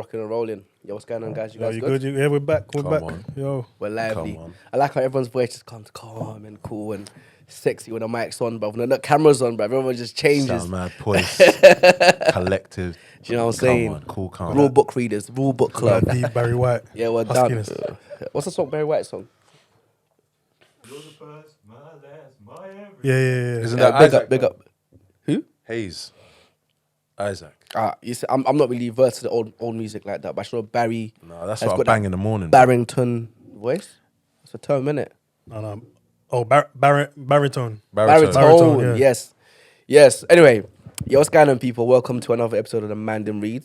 rocking and rolling. Yo, what's going on, guys? You Yo, guys you good? good? Yeah, we're back. We're Come back. on. Yo, We're lively. Come on. I like how everyone's voice just comes calm and cool and sexy when the mic's on, but when the camera's on, bro, everyone just changes. Sound mad, poise, collective. Do you know what I'm saying? Come on, cool, calm. Rule book readers, rule book club. deep Barry White. Yeah, we're Huskiness. done. What's the song? Barry White song? You're the first, my last, my everything. Yeah. Isn't Yeah, that big Isaac? up, big up. Who? Hayes. Isaac. You see, I'm not really versed to the old music like that, but I know Barry No, that's has what I got bang that in the morning. Barrington voice. It's a term, innit? No. Oh, baritone. Baritone, yeah. Yes. Anyway, yo, what's going on, people? Welcome to another episode of the Mandem Read.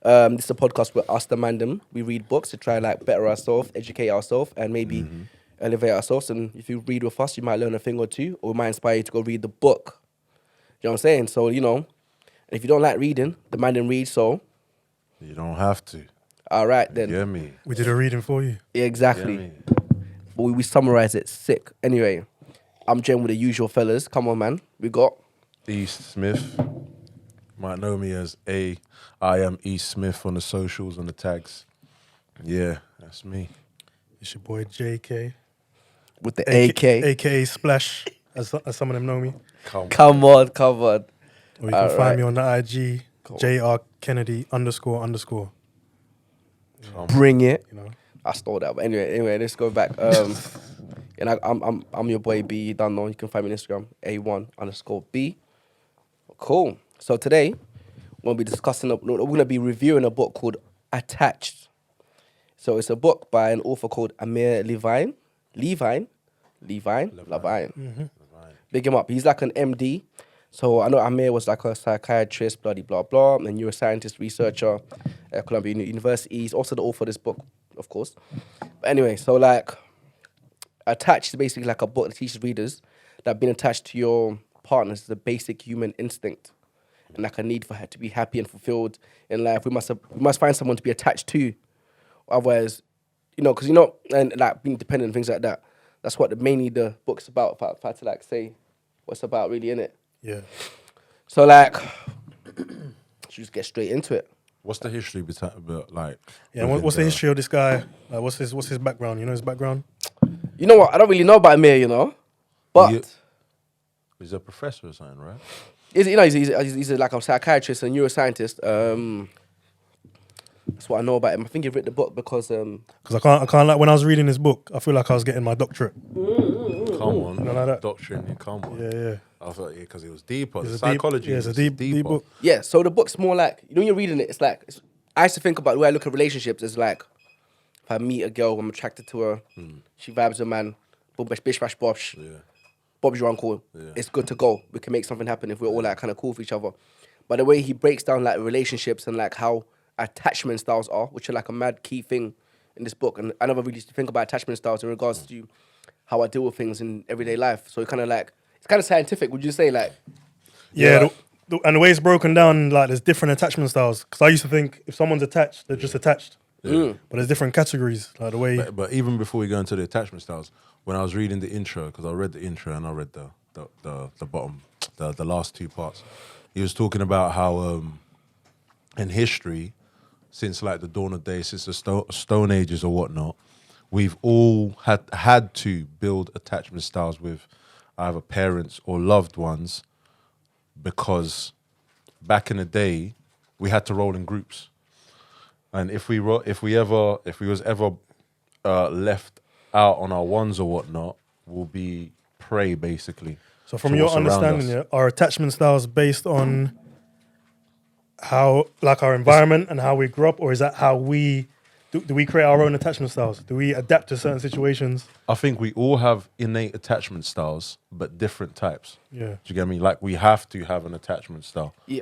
This is a podcast where us, the Mandem, we read books to try like better ourselves, educate ourselves, and maybe elevate ourselves. And if you read with us, you might learn a thing or two, or we might inspire you to go read the book. You know what I'm saying? So, you know, if you don't like reading, the Mandem Read, so... You don't have to. All right, then. You get me? We did a reading for you. Yeah, You exactly. get me? But we summarize it sick. Anyway, I'm Jen with the usual fellas. Come on, man. We got... East Smith. Might know me as I am East Smith on the socials and the tags. Yeah, that's me. It's your boy JK. with the AK. AKA Splash, as some of them know me. Come on. Or you can Alright. find me on the IG, Cool. JR Kennedy __. Bring it. You know. I stole that. But anyway, let's go back. And I'm your boy B. You don't know. You can find me on Instagram, A1_B. Cool. So today, we're going to be discussing, we're going to be reviewing a book called Attached. So it's a book by an author called Amir Levine. Levine. Big him up. He's like an MD. So I know Amir was like a psychiatrist, blah, blah, blah, and neuroscientist, researcher at Columbia University. He's also the author of this book, of course. But anyway, so like, Attached is basically like a book that teaches readers that being attached to your partners is a basic human instinct and like a need for her to be happy and fulfilled in life. We must find someone to be attached to. Otherwise, you know, because, you know, and like being dependent and things like that. That's what mainly the book's about, if I had to like say what's about really, innit? Yeah. So like, should we just get straight into it? What's the history like? Yeah, what's the history of this guy? What's his background? You know his background? You know what? I don't really know about Amir, you know, but He's a professor or something, right? he's like a psychiatrist and neuroscientist. That's what I know about him. I think he wrote the book because Because I can't like when I was reading this book, I feel like I was getting my doctorate. Come on. Something like that. Doctrine, come on. Yeah. I thought, because it was deeper. It's The a deep- psychology yeah, it's a is deep deeper. book. yeah. So the book's more like, you know, when you're reading it, it's like I used to think about the way I look at relationships. It's like if I meet a girl, I'm attracted to her. She vibes a man. Boom, bash, bish, bash, bosh. Yeah. Bob's your uncle. Yeah. It's good to go. We can make something happen if we're all like kind of cool with each other. But the way he breaks down like relationships and like how attachment styles are, which are like a mad key thing in this book. And I never really used to think about attachment styles in regards to how I deal with things in everyday life. So it's kind of scientific. Would you say like? Yeah, and the way it's broken down, like there's different attachment styles. Because I used to think if someone's attached, they're just attached. But there's different categories, like the way. But even before we go into the attachment styles, when I was reading the intro, because I read the intro and I read the bottom, the last two parts, he was talking about how in history, since like the dawn of day, since the Stone Ages or whatnot, we've all had to build attachment styles with either parents or loved ones, because back in the day we had to roll in groups, and if we was ever left out on our ones or whatnot, we'll be prey basically. So from to your what's around understanding, us. yeah, are attachment styles based on how, like our environment and how we grew up, or is that how we do we create our own attachment styles? Do we adapt to certain situations? I think we all have innate attachment styles, but different types. Yeah. Do you get me? Like we have to have an attachment style. Yeah.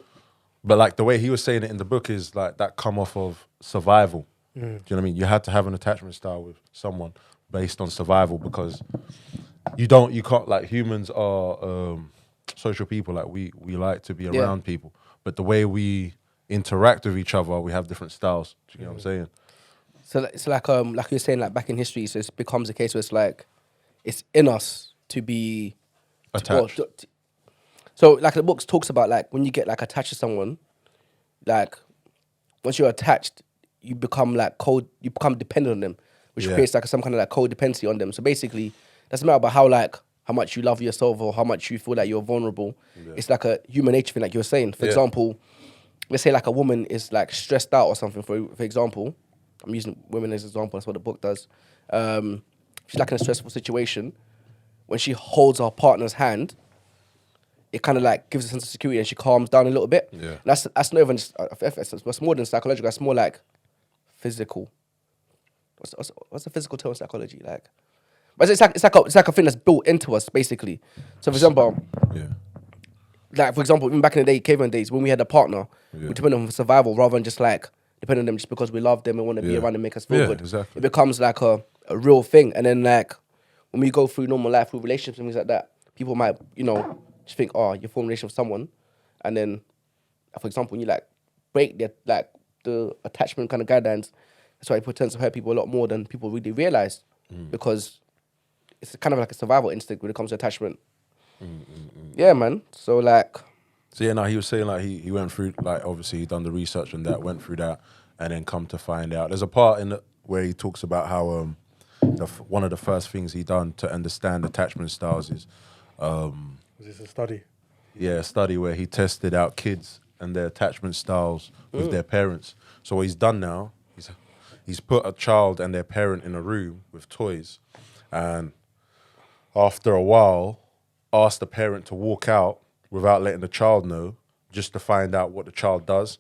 But like the way he was saying it in the book is like that come off of survival. Do you know what I mean? You had to have an attachment style with someone based on survival, because you can't, like humans are social people. Like we like to be around people, but the way we interact with each other, we have different styles. Do you get what I'm saying? So it's like you're saying, like back in history, so it becomes a case where it's like it's in us to be Attached. So like the book talks about like when you get like attached to someone, like once you're attached, you become dependent on them, which Yeah. creates like some kind of like codependency on them. So basically, doesn't matter about how much you love yourself or how much you feel like you're vulnerable. It's like a human nature thing, like you were saying. For example, let's say like a woman is like stressed out or something. For example, I'm using women as an example. That's what the book does. She's like in a stressful situation. When she holds her partner's hand, it kind of like gives a sense of security and she calms down a little bit. Yeah. And that's not even just, that's more than psychological. That's more like physical. What's the physical term of psychology like? But it's like a thing that's built into us basically. So for example, Yeah. like for example, even back in the day, caveman days, when we had a partner, Yeah. we depended on them for survival rather than just like depend on them just because we love them and want to be Yeah. around and make us feel Yeah, good. exactly. It becomes like a real thing. And then like when we go through normal life, through relationships and things like that, people might, just think, oh, you're forming a relationship with someone. And then, for example, when you like break the attachment kind of guidelines, that's why it tends to hurt people a lot more than people really realize because it's kind of like a survival instinct when it comes to attachment. Yeah, man. So like, So yeah, no, he was saying like he went through, like obviously he done the research and that, went through that, and then come to find out. There's a part in where he talks about how one of the first things he done to understand attachment styles is Was this a study? a study where he tested out kids and their attachment styles with their parents. So what he's done now, he's put a child and their parent in a room with toys, and after a while, asked the parent to walk out without letting the child know, just to find out what the child does.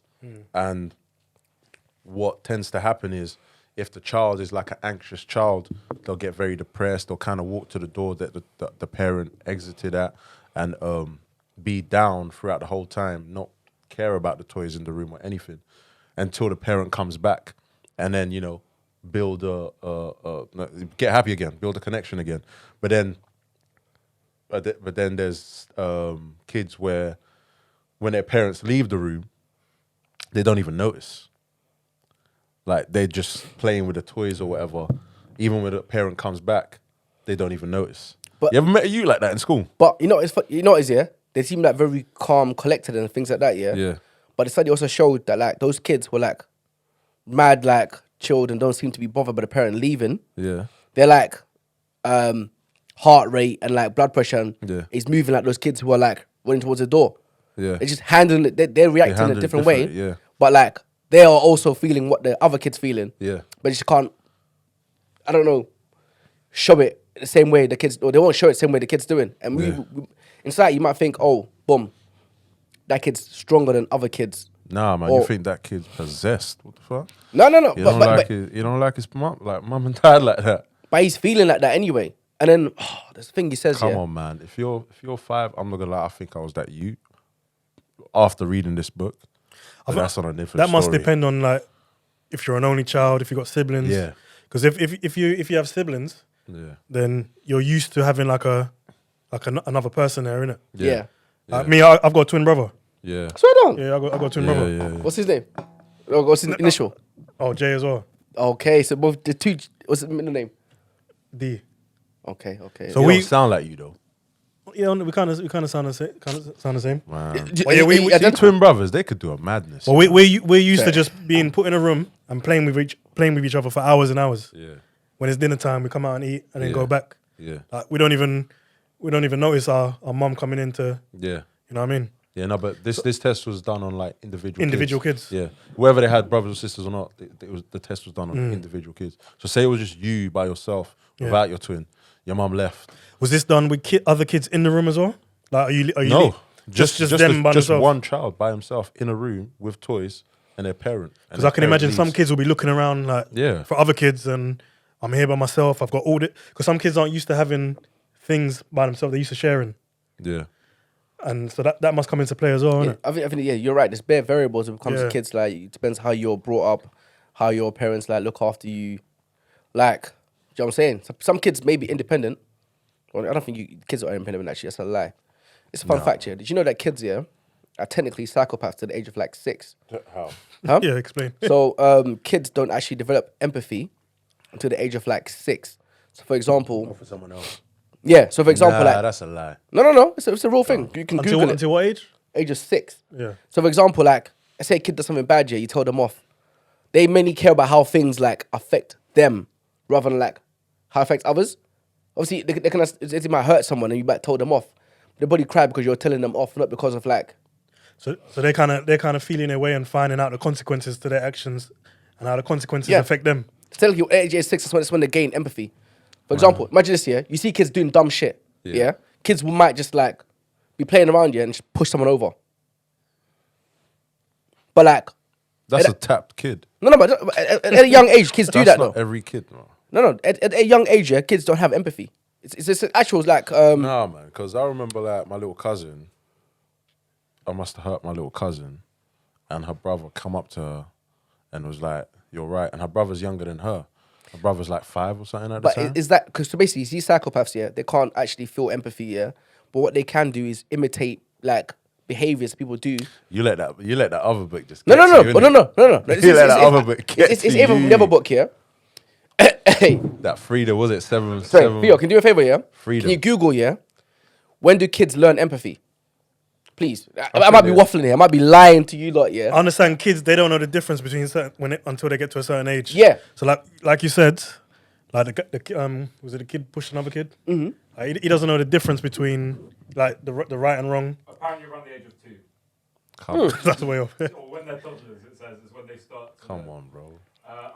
And what tends to happen is, if the child is like an anxious child, they'll get very depressed. They'll kind of walk to the door that the parent exited at and be down throughout the whole time, not care about the toys in the room or anything, until the parent comes back, and then build get happy again, build a connection again. But then there's kids where when their parents leave the room, they don't even notice. Like they're just playing with the toys or whatever. Even when the parent comes back, they don't even notice. But- you ever met you like that in school? but yeah, they seem like very calm, collected and things like that, yeah? Yeah. But the study also showed that like those kids were like mad, like chilled and don't seem to be bothered by the parent leaving. Yeah. They're like heart rate and like blood pressure and Yeah. is moving like those kids who are like running towards the door. Yeah. They're just handling it. They're reacting in handle a it different way. differently, yeah. But like they are also feeling what the other kids feeling. Yeah. But they just can't. I don't know. Show it the same way the kids, or they won't show it the same way the kids doing. And Yeah. inside you might think, oh, boom, that kid's stronger than other kids. Nah, man, Or- you think that kid's possessed? What the fuck? No. You don't like his mum, like mum and dad like that. But he's feeling like that anyway. And then this thing he says, Come yeah. on, man. If you're 5, I'm not gonna lie. I think I was that you. After reading this book, but that's on a different. That must story. depend on like if you're an only child, if you've got siblings. Yeah. Because if you have siblings, Yeah. then you're used to having another person there, innit? Yeah. Like me, I've got a twin brother. Yeah. Swear down. Yeah, I got a twin Yeah. brother. Yeah. What's his name? What's his initial? Oh, Jay as well. Okay, so both the two. What's his middle name? D. Okay. So You we don't sound like you though, yeah, we kind of sound the same. Sound the same. man. Well, yeah, we- See, twin brothers, they could do a madness. Well, we're used to just being put in a room and playing with each other for hours and hours. Yeah. When it's dinner time, we come out and eat and then Yeah. go back. Yeah. Like we don't even notice our mum coming into. Yeah. You know what I mean? Yeah, no, but this test was done on like individual kids. Yeah, whether they had brothers or sisters or not, the test was done on Mm. individual kids. So say it was just you by yourself without your twin, your mum left. Was this done with other kids in the room as well? Like, are you No, just them by just themselves? one child by himself in a room with toys and their parent. Because I can imagine some kids will be looking around like Yeah. for other kids, and I'm here by myself. I've got all the because some kids aren't used to having things by themselves. They're used to sharing, Yeah, and so that must come into play as well, Yeah, innit? I think yeah, you're right. There's bare variables when it comes to Yeah. kids. Like it depends how you're brought up, how your parents like look after you. Like, you know what I'm saying? Some kids may be independent. Well, I don't think kids are independent actually. That's a lie. It's a fun fact here. Did you know that kids here are technically psychopaths to the age of like 6? how? Huh? Yeah, explain. So kids don't actually develop empathy until the age of like 6. So for example, For someone else. yeah. So for example, Nah, like that's a lie. no, it's a real thing. You can Until Google it. until what age? Age of 6. Yeah. So for example, like, let's say a kid does something bad, yeah, you tell them off. they mainly care about how things like affect them rather than like how it affects others. Obviously, they can it might hurt someone and you might tell them off. Their body cry because you're telling them off, not because of like. So they're kind of feeling their way and finding out the consequences to their actions and how the consequences affect them. Tell you, age 6 is when they gain empathy. For example, imagine this, you see kids doing dumb shit, yeah? Kids might just like be playing around you and just push someone over. But like... That's a tapped kid. No, but at a young age, kids do that That's though. not every kid, man. No, at a young age, kids don't have empathy. It's actual like... Nah, man, because I remember like my little cousin, I must have hurt my little cousin, and her brother come up to her and was like, "You're right," and her brother's younger than her. Her brother's like 5 or something at the time. But is that... Because so basically, these psychopaths, they can't actually feel empathy, but what they can do is imitate like behaviors people do. You let that other book just No. get to you, innit? No. You let that other book get It's to even from you. the other book here. Hey, That Frida, was it seven? sorry, Theo, can you do me a favor, Freedom. Can you Google, when do kids learn empathy? Please. I think might be they- waffling here. I might be lying to you lot, I understand kids, they don't know the difference between until they get to a certain age. Yeah. So like you said, like was it a kid pushed another kid? Mm-hmm. He doesn't know the difference between like the right and wrong. Apparently around the age of 2. Come, That's way off. Or when they're toddlers, it says, is when they start to come on, bro.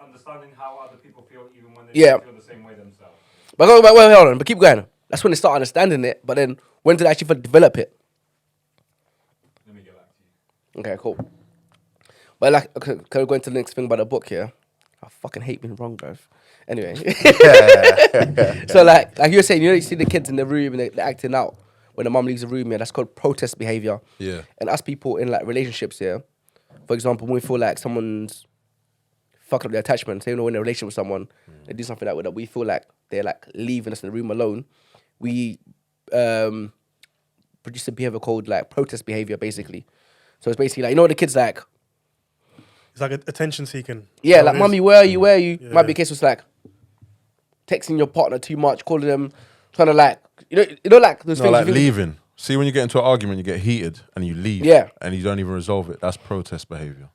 understanding how other people feel even when they Yeah. don't feel the same way themselves. But wait, hold on. But keep going. That's when they start understanding it. But then when did they actually develop it? Let me get back to you. Okay, cool. But like, okay, can we go into the next thing about the book here? I fucking hate being wrong, bruv. Anyway. So like you were saying, you see the kids in the room and they're acting out when the mum leaves the room, that's called protest behavior. Yeah. And us people in like relationships, for example, when we feel like someone's fucking up their attachment, say when we're in a relationship with someone, they do something that we feel like they're like leaving us in the room alone, we produce a behavior called like protest behavior, basically. So it's basically like, the kids like, It's like attention seeking. yeah, That's like, what it mummy, is. where are you? Where are you? Yeah. Might be a case where it's like texting your partner too much, calling them, trying to like, like those No, things. like you think- leaving. See, when you get into an argument, you get heated and you leave. Yeah. And you don't even resolve it. That's protest behavior.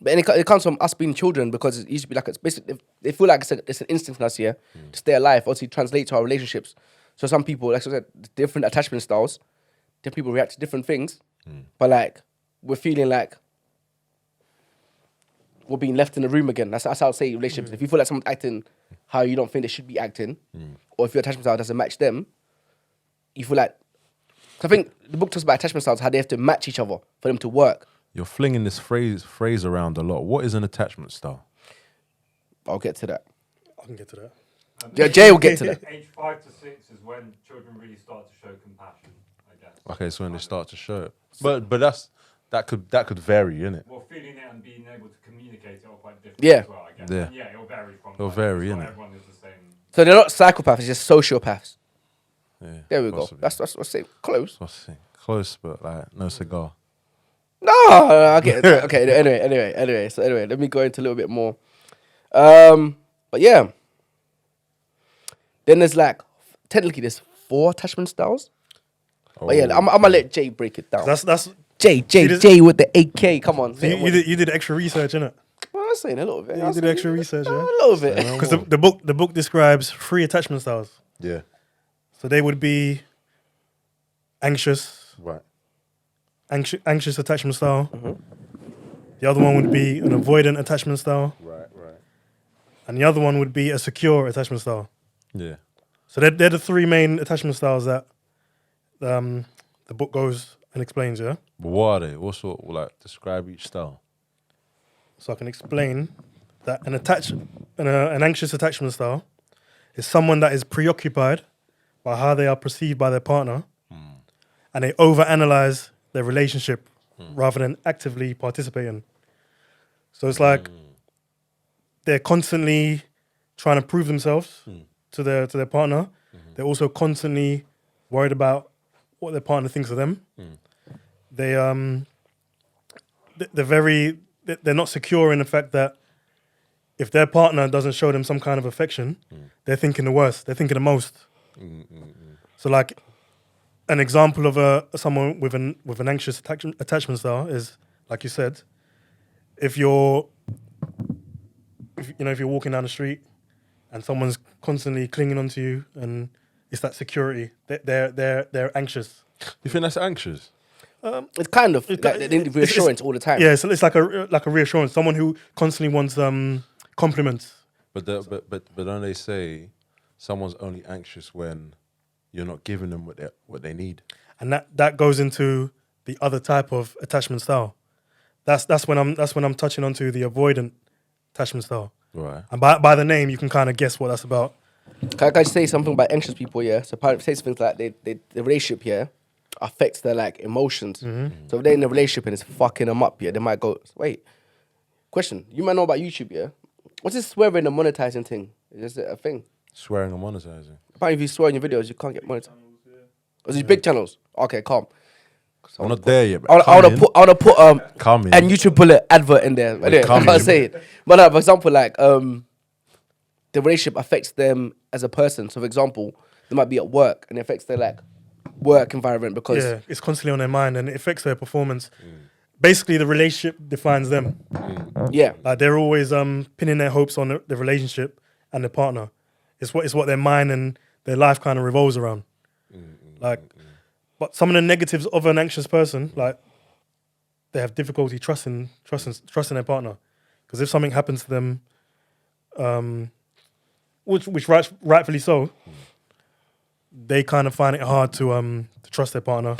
But it comes from us being children because it used to be like, it's basically, they feel like it's an instinct in us here to stay alive, obviously translate to our relationships. So some people, like I said, different attachment styles, different people react to different things. But like, we're feeling like we're being left in the room again. That's how I say relationships. If you feel like someone's acting how you don't think they should be acting, or if your attachment style doesn't match them, you feel like... I think the book talks about attachment styles, how they have to match each other for them to work. You're flinging this phrase around a lot. What is an attachment style? I'll get to that. I can get to that. Yeah, Jay will get to that. Age 5 to 6 is when children really start to show compassion, I guess. Okay, so when they start to show it. But that could vary, innit? Well, feeling it and being able to communicate it are quite different Yeah. as well, I guess. Yeah. And yeah, it'll vary from... It'll vary, not innit? everyone is the same. So they're not psychopaths, it's just sociopaths. Yeah, There we possibly. go. That's what's it. Close. What's the thing? Close, but like no cigar. No, I get it. Okay, anyway. So anyway, let me go into a little bit more. But yeah. Then there's like, technically there's 4 attachment styles. But yeah, I'm gonna let Jay break it down. That's Jay this- with the AK. Come on. so you did extra research, innit? Well, I'm saying a little bit. You did extra research, A yeah? little bit. Because the book describes 3 attachment styles. Yeah. So they would be anxious attachment style. The other one would be an avoidant attachment style. Right. And the other one would be a secure attachment style. Yeah. So they're the 3 main attachment styles that the book goes and explains, yeah? But what are they? What sort? Like describe each style. So I can explain that an anxious attachment style is someone that is preoccupied by how they are perceived by their partner, and they overanalyze their relationship rather than actively participating. So it's like they're constantly trying to prove themselves to their partner. They're also constantly worried about what their partner thinks of them. They're not secure in the fact that if their partner doesn't show them some kind of affection, they're thinking the worst. They're thinking the most. So, like, an example of someone with an anxious attachment style is, like you said, if you're if you're walking down the street and someone's constantly clinging onto you, and it's that security. They're anxious. You think that's anxious? It's kind of like they need reassurance all the time. Yeah, so it's like a reassurance. Someone who constantly wants compliments. But don't they say someone's only anxious when you're not giving them what they need? And that goes into the other type of attachment style. That's when I'm touching onto the avoidant attachment style. Right. And by the name, you can kind of guess what that's about. Can I just say something about anxious people? Yeah. So apparently, say things like the relationship here affects their like emotions. So if they're in a relationship and it's fucking them up, yeah, they might go, wait. Question: you might know about YouTube, yeah? What's this swearing and monetizing thing? Is this a thing? Swearing and monetizing. Apparently, if you swear in your videos, you can't get monetized. Oh, these big channels. Okay, calm. I'm not there yet. I wanna put Coming. and YouTube put an advert in there. Anyway, I coming. can't say it. But no, for example, like the relationship affects them as a person. So for example, they might be at work and it affects their like work environment because It's constantly on their mind and it affects their performance. Basically, the relationship defines them. yeah. Like they're always pinning their hopes on the relationship and the partner. It's what their mind and their life kind of revolves around. But some of the negatives of an anxious person, like they have difficulty trusting their partner, because if something happens to them, which rightfully so, they kind of find it hard to trust their partner,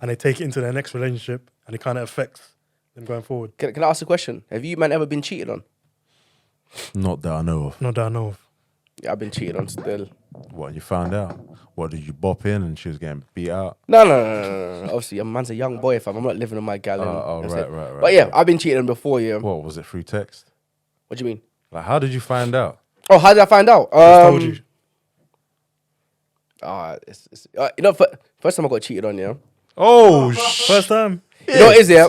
and they take it into their next relationship, and it kind of affects them going forward. Can I ask a question? Have you man ever been cheated on? Not that I know of. Not that I know of. Yeah, I've been cheated on still. What, you found out? What, did you bop in and she was getting beat out? No. Obviously, a man's a young boy. If I'm not living with my gal. Right. But yeah, I've been cheated on before. Yeah. What, was it through text? What do you mean? Like, how did you find out? Oh, how did I find out? Just told you. You know, first time I got cheated on, yeah. Oh, First time. You know what it is, yeah?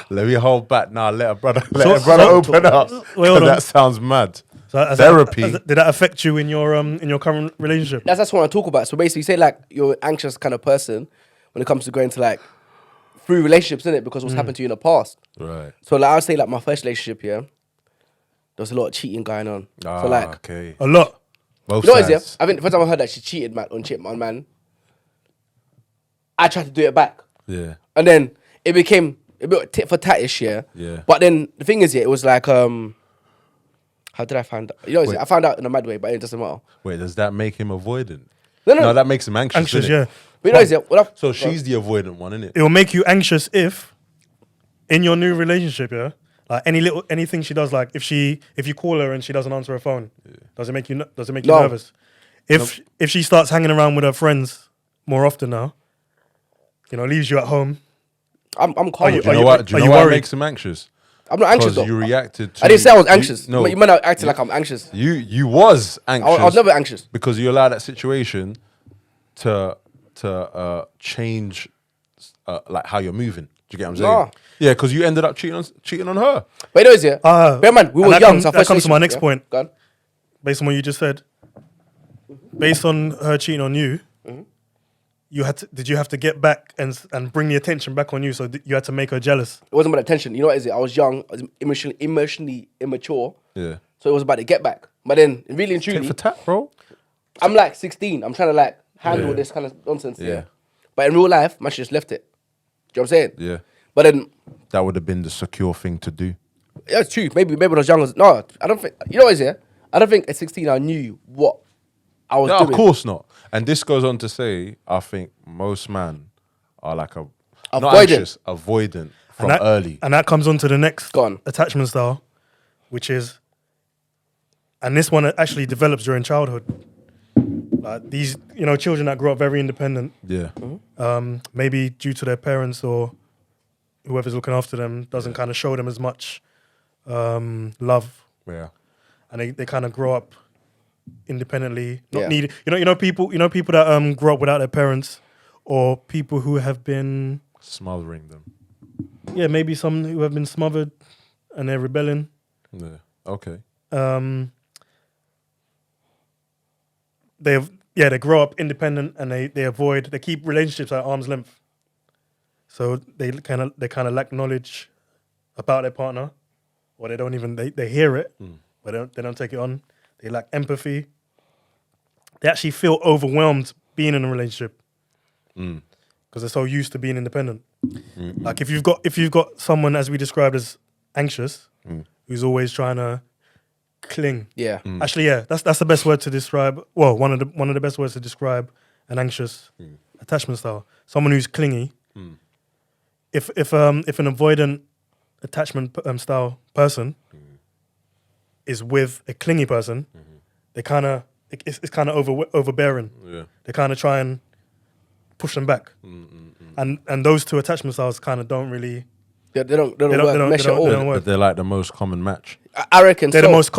Let me hold back now. Let a brother so- open up. Wait, hold on. That sounds mad. So has Therapy. Did that affect you in your current relationship? That's what I talk about. So basically, say like you're an anxious kind of person when it comes to going to like through relationships, innit? Because what's happened to you in the past. Right. So like I'd say like my first relationship, yeah, there was a lot of cheating going on. So like, okay. A lot. Both you know what it is, sides. yeah? I think the first time I heard that she cheated on man, I tried to do it back. Yeah. And then it became a bit tit for tat-ish, yeah. Yeah. But then the thing is, yeah, it was like, how did I find out? You know, I found out in a mad way, but it doesn't matter. Wait, does that make him avoidant? No. that makes him anxious. Anxious, innit? yeah. But you know, yeah, So she's the avoidant one, isn't it? It will make you anxious if, in your new relationship, yeah, like anything she does, like if you call her and she doesn't answer her phone, does it make you No. nervous? If she starts hanging around with her friends more often now, leaves you at home. I'm calm. Do with you it. know what? Do are you you know what worried? makes him anxious? I'm not anxious Because though. you reacted to. I didn't say I was anxious. No, You might not acting like I'm anxious. you was anxious. I was never anxious. because you allowed that situation to change like how you're moving. Do you get what I'm saying? Nah. Yeah, because you ended up cheating on her. But you know, yeah. Bear in mind, we and were that young. comes- so our that first comes to my relationship- next point. Go on. Based on what you just said, based on her cheating on you, did you have to get back and bring the attention back on you? So you had to make her jealous. It wasn't about attention. You know what it is? I was young. I was emotionally immature. Yeah. So it was about the get back. But then, really and Tit truly, for tat, bro. I'm like 16. I'm trying to like handle Yeah. this kind of nonsense. Yeah. But in real life, man, she just left it. Do you know what I'm saying? Yeah. But then, That would have been the secure thing to do. yeah, it's true. Maybe when I was young. No, I don't think. You know what it is? Yeah. I don't think at 16 I knew what I was No, doing. of course not. And this goes on to say, I think most men are like not Avoidant. anxious, avoidant from early. And that comes on to the next Go on. attachment style, which is, and this one actually develops during childhood. Like these, children that grow up very independent, Yeah. maybe due to their parents or whoever's looking after them doesn't kind of show them as much love, Yeah. and they kind of grow up independently, not Yeah. needed. People that grow up without their parents, or people who have been, Smothering them. maybe some who have been smothered and they're rebelling. Yeah. Okay. They grow up independent and they keep relationships at arm's length. So they kind of lack knowledge about their partner, or they don't even they hear it, but they don't take it on. They lack empathy. They actually feel overwhelmed being in a relationship because they're so used to being independent. Like if you've got someone as we described as anxious, who's always trying to cling. Yeah. Actually, yeah, that's the best word to describe. Well, one of the best words to describe an anxious attachment style. Someone who's clingy. If an avoidant attachment style person is with a clingy person, they kind of it's kind of overbearing. Yeah. They kind of try and push them back, and those two attachment styles kind of don't really. They don't mesh at all. They don't work. But they're like the most common match. I reckon They're so. the most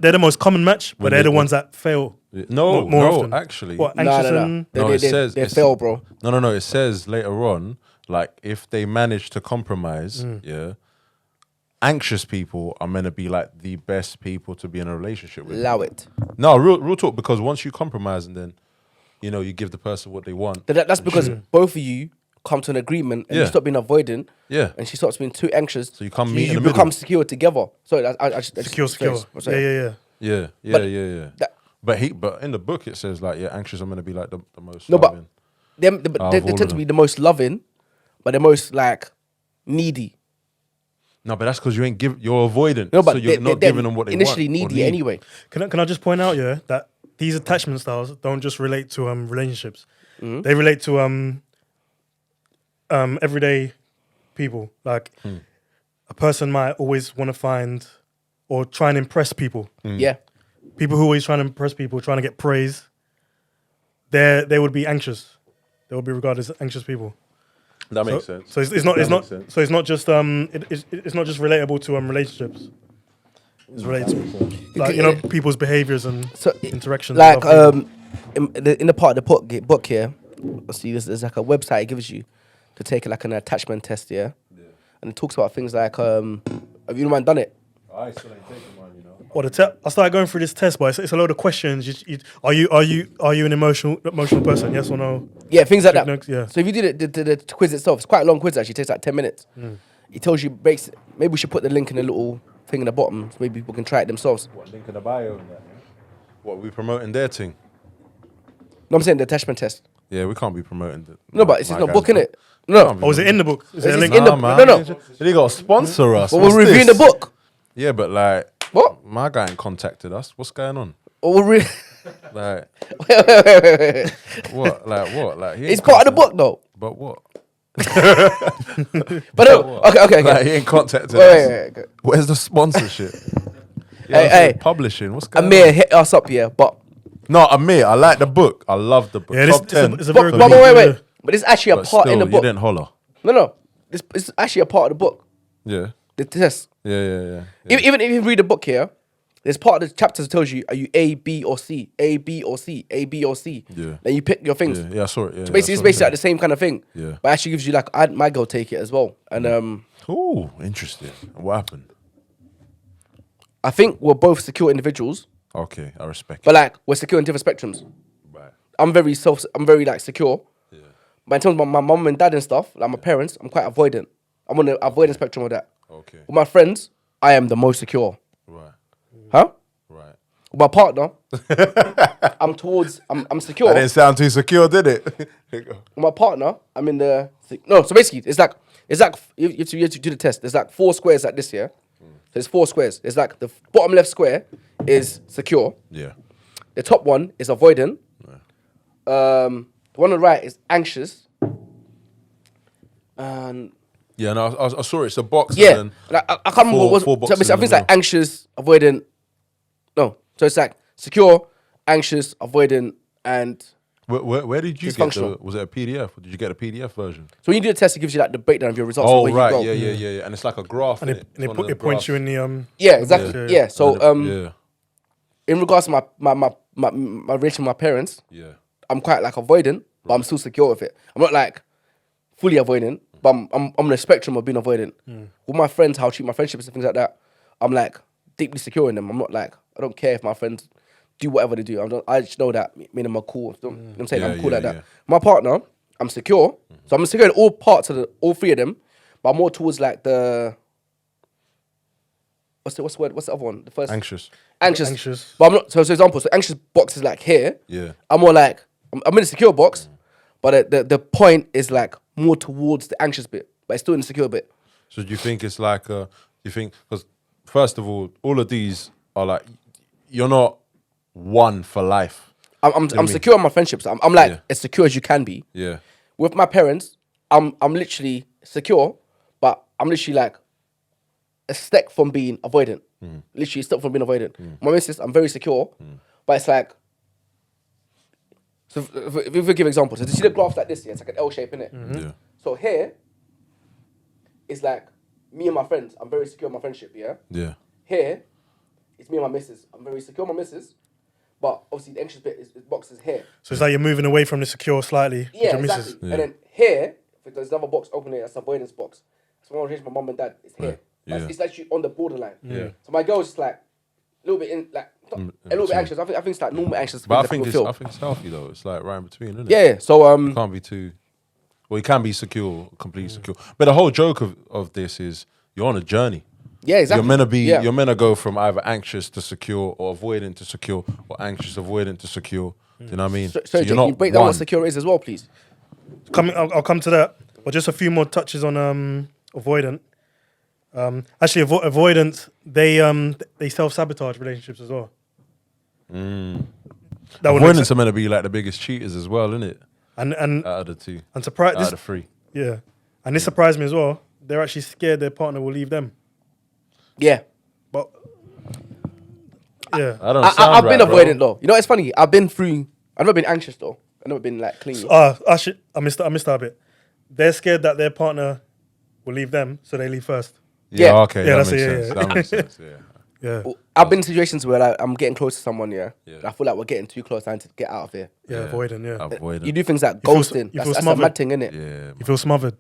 they're the most common match, but they're the ones that fail. No, more no, often. actually. What, No, anxious no, no. and They fail, bro. No. It says later on, like if they manage to compromise, anxious people are meant to be like the best people to be in a relationship with. Allow it. No, real talk. Because once you compromise and then, you give the person what they want. That's because both of you come to an agreement and you Yeah. stop being avoidant. Yeah. And she stops being too anxious. So you come meet in You the become middle. secure together. Sorry, secure. sorry. Yeah. Yeah. That- But in the book it says like anxious are meant to be like the most. No, but loving. they all tend of to them. be the most loving, but the most like needy. No, but that's because you're avoidant. No, but so you're not they're giving them what they initially want. or needy need. anyway. Can I just point out, that these attachment styles don't just relate to relationships. They relate to everyday people. Like a person might always want to find or try and impress people. Yeah. People who always trying to impress people, trying to get praise. They would be anxious. They would be regarded as anxious people. That makes sense. So it's not That makes sense. so it's not just it's not just relatable to relationships. It's related to like people's behaviors and So interactions. like with other people. in the part of the book here, see there's like a website it gives you to take like an attachment test, yeah. And it talks about things like have you man done it? I still ain't taking mine, Well, I started going through this test, but it's a load of questions. Are you an emotional person? Yes or no? Yeah, things like Take that. notes, yeah. So if you do the quiz itself, it's quite a long quiz actually. It takes like 10 minutes. It tells you maybe we should put the link in a little thing in the bottom so maybe people can try it themselves. What, link in the bio and that, yeah? What, we promoting their thing? No, I'm saying the attachment test. Yeah, we can't be promoting the... No, but it's my not guys, book in but- it. No. Can't be Oh, is it in the book? Is there a It's link? in the- Nah, no, man. no. They got to sponsor us. Well, What's we're reviewing this? the book. Yeah, but like... What? My guy ain't contacted us. What's going on? Or we're Like, wait. what? Like, what? Like, he It's ain't part of the contacted- book though. But what? But no, okay. Like, he ain't contacted us. Wait. Where's the sponsorship? Hey. Publishing. What's going Amir, on? hit us up here, but No, Amir, I like the book. I love the book. Yeah, this Top 10. it's a very but good wait. book. But it's actually a But part in still, the you book. didn't holler. No. It's actually a part of the book. Yeah. The test. Yeah. Even if you read the book here, there's part of the chapters that tells you are you A, B, or C, A, B, or C, A, B, or C. Yeah. Then you pick your things. Yeah, I saw it. Yeah, So basically, it's basically like the same kind of thing. Yeah. But actually gives you like my girl take it as well, and Ooh, interesting. What happened? I think we're both secure individuals, Okay, I respect but it. like we're secure in different spectrums. Right. I'm very like secure. Yeah. But in terms of my mum and dad and stuff, like my parents, I'm quite avoidant. I'm on the avoidant spectrum of that. Okay. With my friends, I am the most secure. Right. Huh? Right. With my partner, I'm secure. That didn't sound too secure, did it? With my partner, I'm in the no. So basically, it's like you have to do the test. There's like 4 squares like this here. So there's 4 squares. There's like the bottom left square is secure. Yeah. The top one is avoidant. The one on the right is anxious. And Yeah, no, I saw it. It's a box. yeah, And like, I can't remember what four was. So boxes basically, I think it's in a like anxious, avoidant. No, so it's like secure, anxious, avoidant, and where did you get the? Dysfunctional. Was it a PDF? Or did you get a PDF version? so when you do the test, it gives you like the breakdown of your results. Oh, where right. You go. Yeah. And it's like a graph. And innit? It's one of the it points you graphs. in the Yeah, exactly. Yeah. Yeah. So Yeah. in regards to my relation with my parents, Yeah. I'm quite like avoidant, but I'm still secure with it. I'm not like fully avoidant, but I'm on the spectrum of being avoidant. With my friends, how I treat my friendships and things like that, I'm like deeply secure in them. I'm not like, I don't care if my friends do whatever they do. I just know that me and them are cool. You know what I'm saying? Yeah, I'm cool yeah, like that. yeah. My partner, I'm secure. So I'm secure in all parts of all 3 of them, but I'm more towards like the what's the word? What's the other one? The first Anxious. anxious. Anxious. But I'm not. So, for example, so anxious box is like here. Yeah. I'm more like I'm in a secure box, but the point is like more towards the anxious bit, but it's still in the secure bit. So do you think it's like you think because first of all of these are like you're not one for life. I'm secure on my friendships. I'm like Yeah. as secure as you can be. Yeah. With my parents, I'm literally secure, but I'm literally like a step from being avoidant. Literally a step from being avoidant. My missus, I'm very secure, but it's like. So if we give examples, so you see the graphs like this, yeah, it's like an L shape, innit? Yeah. So here is like me and my friends. I'm very secure in my friendship, yeah. Yeah. Here is me and my missus. I'm very secure in my missus, but obviously the anxious bit is boxes here. So it's like you're moving away from the secure slightly. with Yeah, your missus. exactly. And then here, if there's another box open here, that's avoidance box. So when I relationship with my mum and dad, it's here. Yeah. It's actually on the borderline. Yeah. So my girl's just like a little bit a little bit anxious. I think it's like normal anxious. But I that think people it's feel. healthy though. It's like right in between, isn't it? Yeah. So You can't be too. Well, you can be secure, completely secure. But the whole joke of this is you're on a journey. yeah, exactly. You're meant to be. Yeah. You're meant to go from either anxious to secure, or avoidant to secure, or anxious avoidant to secure. Do you know what I mean? So Jake, you're can you not break down one. what secure is as well, please? I'll come to that. But just a few more touches on avoidant. Actually, avoidance, they self-sabotage relationships as well. That would make Avoidance sense. are meant to be like the biggest cheaters as well, isn't it? And Out of the two, and surprise out of the three. yeah. And this surprised me as well. They're actually scared their partner will leave them. Yeah. But yeah. I don't. I've been avoidant though. You know, it's funny. I've never been anxious though. I've never been like clingy. Actually, I missed that bit. They're scared that their partner will leave them, so they leave first. Yeah. Yeah. Okay. Yeah, that that's makes it, sense. yeah. That makes sense. Yeah. Yeah. I've been in situations where like, I'm getting close to someone, yeah. Yeah. I feel like we're getting too close. I need to get out of here. Yeah, avoiding, yeah. Avoidant. You do things like You feel ghosting. you That's feel a smothered. mad thing, innit? Yeah. man. You feel smothered.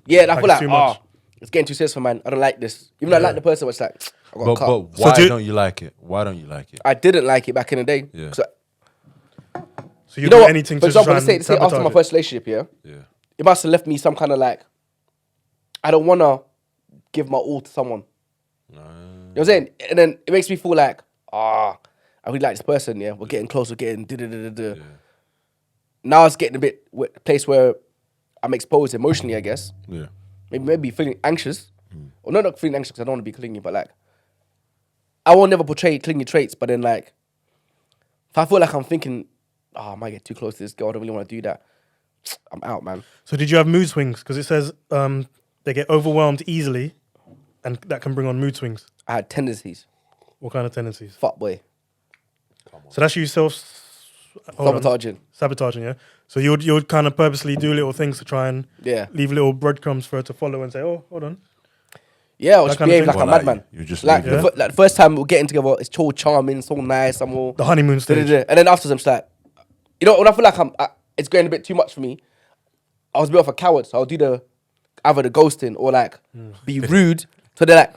Yeah, and I Like feel it's like, too much. it's getting too serious for man. I don't like this. Even though I like the person, but it's like, I got But cut. why So don't you like it? Why don't you like it? I didn't like it back in the day. Yeah. 'Cause So you you know do what? anything For to try example, and let's say after sabotage my it. first relationship, yeah, Yeah. it must have left me some kind of like, I don't want to give my all to someone. You know what I'm saying? And then it makes me feel like, I really like this person, yeah. We're getting close, we're getting da-da-da-da-da. Now it's getting a bit place where I'm exposed emotionally, I guess. Yeah. Maybe feeling anxious. Or not feeling anxious because I don't want to be clingy, but like, I will never portray clingy traits, but then like, if I feel like I'm thinking, I might get too close to this girl, I don't really want to do that, I'm out, man. So did you have mood swings? Because it says they get overwhelmed easily, and that can bring on mood swings. I had tendencies. What kind of tendencies? Fuck boy. So that's you Sabotaging. sabotaging, yeah. So you would kind of purposely do little things to try and Yeah. leave little breadcrumbs for her to follow and say, oh, hold on. Yeah, I was That kind of behave thing? like a Well, like, madman. you just like, leave it. like the first time we're getting together, it's so charming, so nice. I'm all The honeymoon stage. da-da-da. And then afterwards, I'm just like, you know, when I feel like it's going a bit too much for me, I was a bit of a coward, so I'll do either the ghosting or like be rude, so they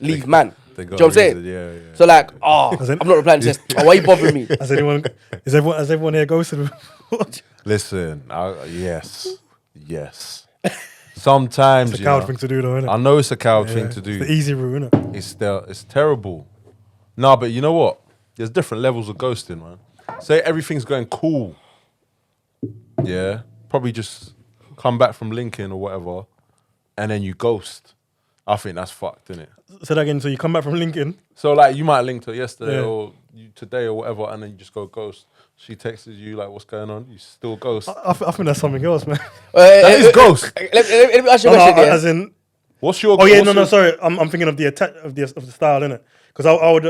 leave man. They Do go you know what I'm saying? reason, yeah. So like, As in- I'm not replying to this. Why are you bothering me? Has everyone here ghosted? Listen, yes. Sometimes It's a you coward know, thing to do, though, isn't it? I know it's a coward thing to It's do. the easy route, isn't it? It's terrible. No, but you know what? There's different levels of ghosting, man. Say everything's going cool. Yeah. Probably just come back from linking or whatever, and then you ghost. I think that's fucked, innit? Say that again. So you come back from Lincoln. So like you might link to her yesterday Yeah. or today or whatever, and then you just go ghost. She texts you like, "What's going on?" You still ghost. I think that's something else, man. That is ghost. Let me ask you a No, question. Yeah? as in, What's your? oh yeah, what's no, your- sorry. I'm thinking of the attack of the style, innit? Because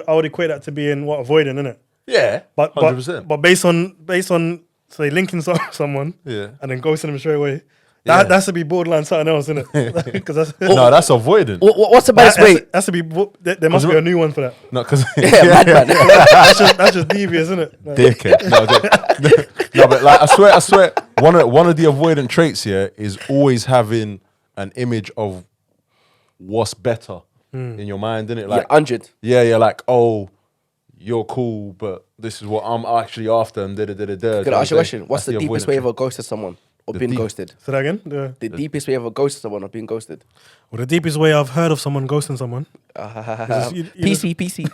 I would equate that to being what avoiding, innit? Yeah, But 100%. but based on say linking someone, Yeah. and then ghosting them straight away. Yeah. That has to be borderline something else, isn't it? Because that's No, that's avoiding. What's the baddest way? Has to be. There must be a new one for that. No, because Yeah, madman. That's just devious, isn't it? Like, dickhead. No, but like I swear, one of the avoidant traits here is always having an image of what's better in your mind, innit? Yeah, Like 100. yeah, like oh, you're cool, but this is what I'm actually after, and da da da da da. Can I ask you a question? What's That's the deepest avoidant way trait. of a ghost to someone? or The been deep- ghosted? Say that again. The deepest way of ever ghosted someone or being ghosted? Well, the deepest way I've heard of someone ghosting someone. you PC.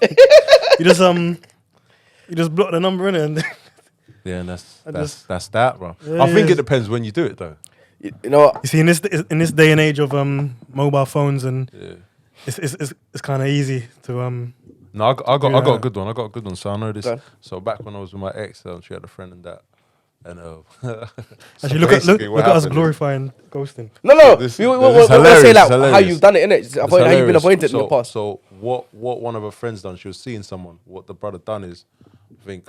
You just you just block the number in it, and Yeah, and I that's that, bro. Yeah, I think yeah. it depends when you do it, though. You know what? you see in this day and age of mobile phones, and Yeah. it's kind of easy to No, I got Yeah. a good one. I got a good one. So I know this. Go on. So back when I was with my ex, she had a friend and that, and so actually look at basically what look at us happened is- glorifying ghosting. No. This- we this we'll is say hilarious, like it's how hilarious. you've done it, innit? It's How you've been hilarious. appointed so, in the past. So what one of her friends done? She was seeing someone. What the brother done is, I think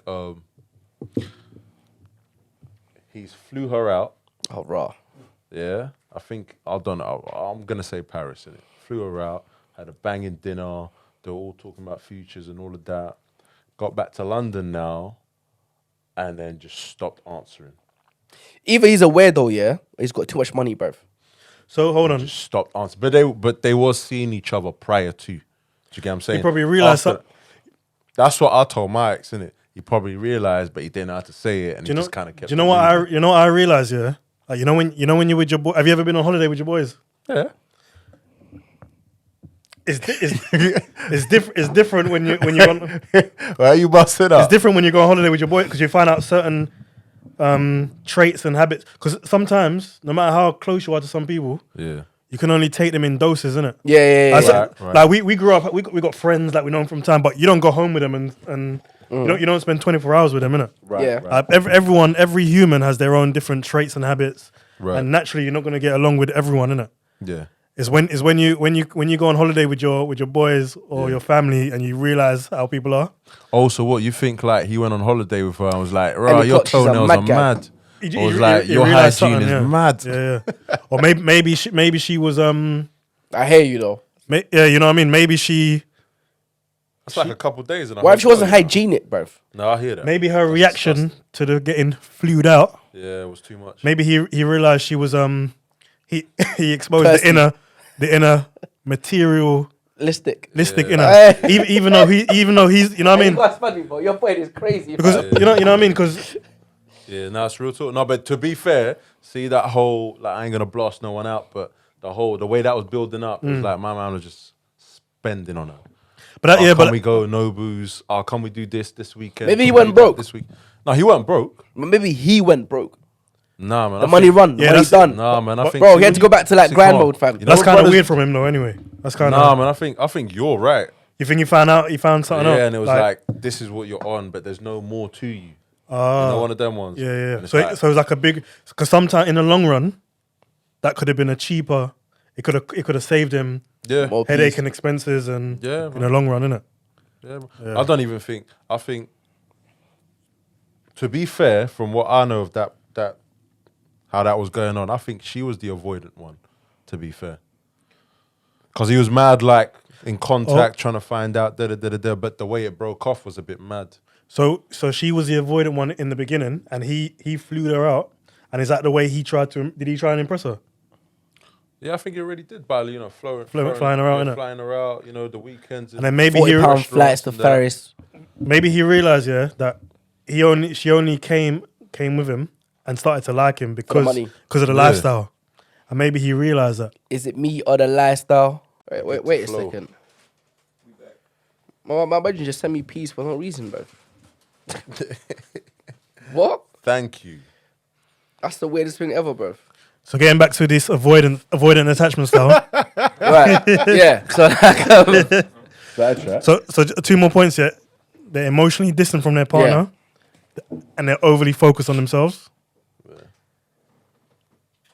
he's flew her out. Oh, raw. Yeah, I think I'm gonna say Paris in it. Flew her out, had a banging dinner. They were all talking about futures and all of that. Got back to London now, and then just stopped answering. Either he's a weirdo, yeah, or he's got too much money, bruv. So hold on. Just stopped answering. But they was seeing each other prior to. Do you get what I'm saying? He probably realised After- That's what I told my ex, innit? He probably realized, but he didn't know how to say it, and he just kind of kept. Do you know what I realized? Yeah, like when you're with your boy. Have you ever been on holiday with your boys? Yeah. It's different when you're on. Why are you busting It's up? different when you go on holiday with your boy because you find out certain traits and habits. Because sometimes, no matter how close you are to some people, Yeah. you can only take them in doses, innit? Yeah. Like, so- Right. Like we grew up, we got friends that we know from time, but you don't go home with them and you don't spend 24 hours with them, innit? Right. Yeah. Right. Every human has their own different traits and habits, Right. and naturally you're not gonna get along with everyone, innit? Yeah. It's when you go on holiday with your boys or your family and you realize how people are. Also, what you think? Like he went on holiday with her and was like, And "Right, he your thought she's a toenails are mad guy." mad." You- Or was you- like, you "Your realise hygiene something, is yeah. mad." Yeah. Or maybe she was I hear you though. yeah, you know what I mean. Maybe It's like a couple days. And Why if she wasn't hygienic, bruv? No, I hear that. maybe her That's reaction disgusting. to the getting flued out. Yeah, it was too much. Maybe he realized she was he exposed Thirsty. the inner materialistic Listic. inner even though he's you know what I mean, That's funny, bro. Your point is crazy. because you know what I mean, because Yeah, no, it's real talk. No, but to be fair, see that whole like I ain't gonna blast no one out, but the way that was building up, it was like my man was just spending on her. but Can we go Nobu's? Can we do this weekend? Maybe he Can we went do that broke. this week. No, he went broke. Maybe he went broke. Nah, man. The money run. The Yeah, money's that's- done. Nah, man. I think Bro, he had to go back to like See, grind come on. mode, fam. You know that's what kind of brothers- weird from him though. Anyway, that's kind of Nah, man. I think you're right. you think he found something out, Yeah, and it was like, this is what you're on, but there's no more to you. You know, one of them ones. yeah. And it's So like, so it was like a big because sometimes in the long run, that could have been a cheaper. It could have saved him yeah, More headache peace. and expenses and Yeah, in man. the long run, innit? yeah, man. I don't even think. I think, to be fair, from what I know of that how that was going on, I think she was the avoidant one. To be fair, because he was mad, like in contact, trying to find out, but the way it broke off was a bit mad. So she was the avoidant one in the beginning, and he flew her out. And is that the way he tried to? Did he try and impress her? Yeah, I think he already did, by Flying her out, innit? flying her out. You know, the weekends. And then maybe £40 flights to and that. Paris. maybe he realized, yeah, that she only came with him and started to like him because money. of the Yeah. lifestyle. And maybe he realized that. Is it me or the lifestyle? Wait a Flow. second. My buddy just sent me peace for no reason, bro. What? Thank you. That's the weirdest thing ever, bro. So getting back to this avoidant attachment style. Right. Yeah. So like, so 2 more points yet. They're emotionally distant from their partner, and they're overly focused on themselves.